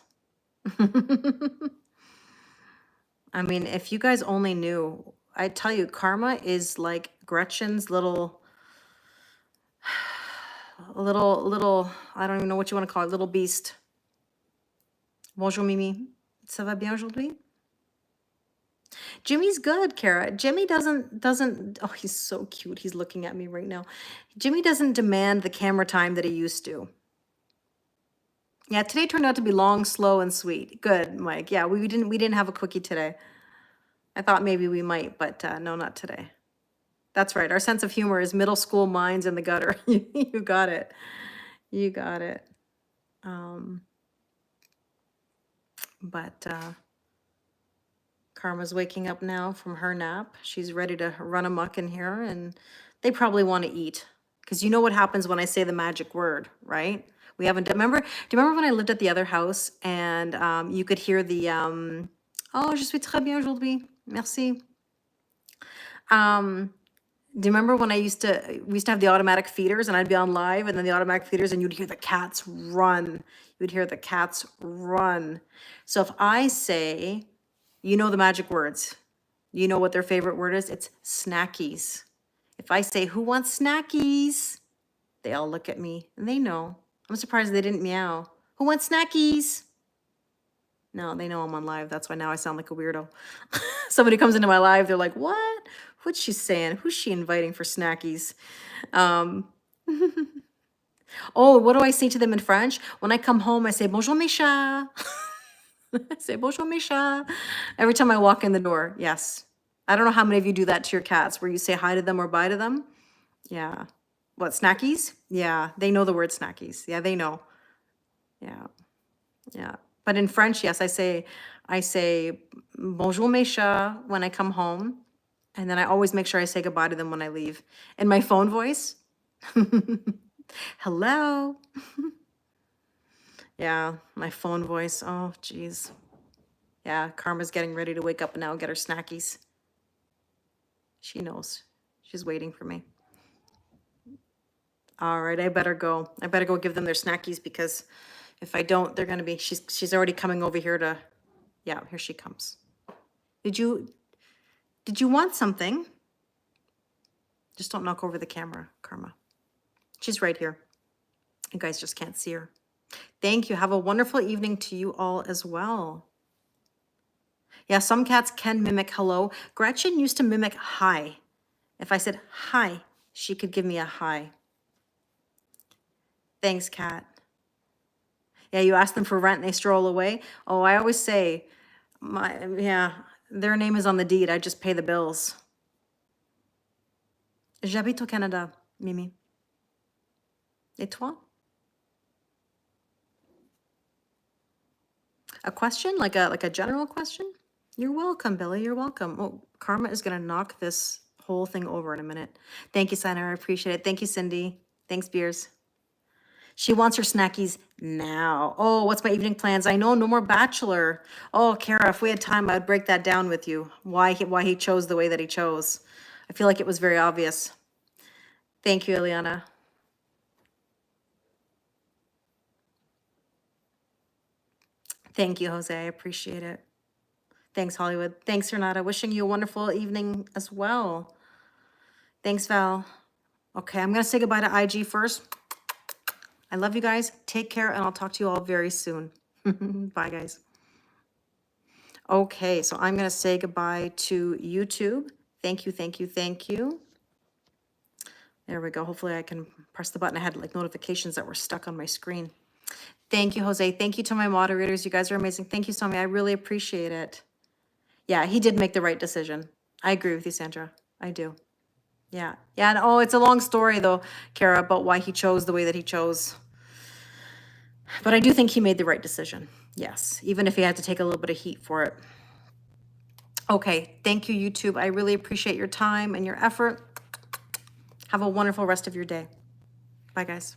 I mean, if you guys only knew, I tell you, Karma is like Gretchen's little, I don't even know what you want to call it, little beast. Bonjour, Mimi. Ça va bien aujourd'hui? Jimmy's good, Kara. Jimmy doesn't, oh, he's so cute. He's looking at me right now. Jimmy doesn't demand the camera time that he used to. Yeah, today turned out to be long, slow, and sweet. Good, Mike. Yeah, we didn't have a quickie today. I thought maybe we might, but no, not today. That's right. Our sense of humor is middle school minds in the gutter. You got it. You got it. But Karma's waking up now from her nap. She's ready to run amok in here, and they probably want to eat. Because you know what happens when I say the magic word, right? We haven't, do you remember when I lived at the other house and you could hear the, oh, je suis très bien aujourd'hui. Merci. Do you remember when we used to have the automatic feeders and I'd be on live and then the automatic feeders and you'd hear the cats run. You'd hear the cats run. So if I say, you know the magic words, you know what their favorite word is? It's snackies. If I say, who wants snackies? They all look at me and they know. I'm surprised they didn't meow. Who wants snackies? No, they know I'm on live. That's why now I sound like a weirdo. Somebody comes into my live, they're like, what? What's she saying? Who's she inviting for snackies? Oh, what do I say to them in French? When I come home, I say, bonjour, mes chats. I say, bonjour, mes chats. Every time I walk in the door. Yes. I don't know how many of you do that to your cats, where you say hi to them or bye to them. Yeah. What, snackies? Yeah, they know the word snackies. Yeah, they know. Yeah, yeah. But in French, yes, I say bonjour mes chats when I come home, and then I always make sure I say goodbye to them when I leave. In my phone voice, hello. Yeah, my phone voice. Oh, geez. Yeah, Karma's getting ready to wake up now and get her snackies. She knows. She's waiting for me. All right, I better go. I better go give them their snackies, because if I don't, they're gonna be, she's already coming over here to, yeah, here she comes. Did you want something? Just don't knock over the camera, Karma. She's right here. You guys just can't see her. Thank you. Have a wonderful evening to you all as well. Yeah, some cats can mimic hello. Gretchen used to mimic hi. If I said hi, she could give me a hi. Thanks, cat. Yeah, you ask them for rent and they stroll away. Oh, I always say, yeah, their name is on the deed. I just pay the bills. J'habite au Canada, Mimi. Et toi? A question? Like a general question? You're welcome, Billy. You're welcome. Oh, Karma is gonna knock this whole thing over in a minute. Thank you, Sana. I appreciate it. Thank you, Cindy. Thanks, Beers. She wants her snackies now. Oh, what's my evening plans? I know, no more Bachelor. Oh, Kara, if we had time, I'd break that down with you. Why he chose the way that he chose. I feel like it was very obvious. Thank you, Eliana. Thank you, Jose. I appreciate it. Thanks, Hollywood. Thanks, Renata. Wishing you a wonderful evening as well. Thanks, Val. Okay, I'm going to say goodbye to IG first. I love you guys. Take care, and I'll talk to you all very soon. Bye, guys. Okay, so I'm going to say goodbye to YouTube. Thank you, thank you, thank you. There we go. Hopefully I can press the button. I had like notifications that were stuck on my screen. Thank you, Jose. Thank you to my moderators. You guys are amazing. Thank you, Somi. I really appreciate it. Yeah, he did make the right decision. I agree with you, Sandra. I do. Yeah. Yeah. And, oh, it's a long story though, Kara, about why he chose the way that he chose. But I do think he made the right decision. Yes. Even if he had to take a little bit of heat for it. Okay. Thank you, YouTube. I really appreciate your time and your effort. Have a wonderful rest of your day. Bye, guys.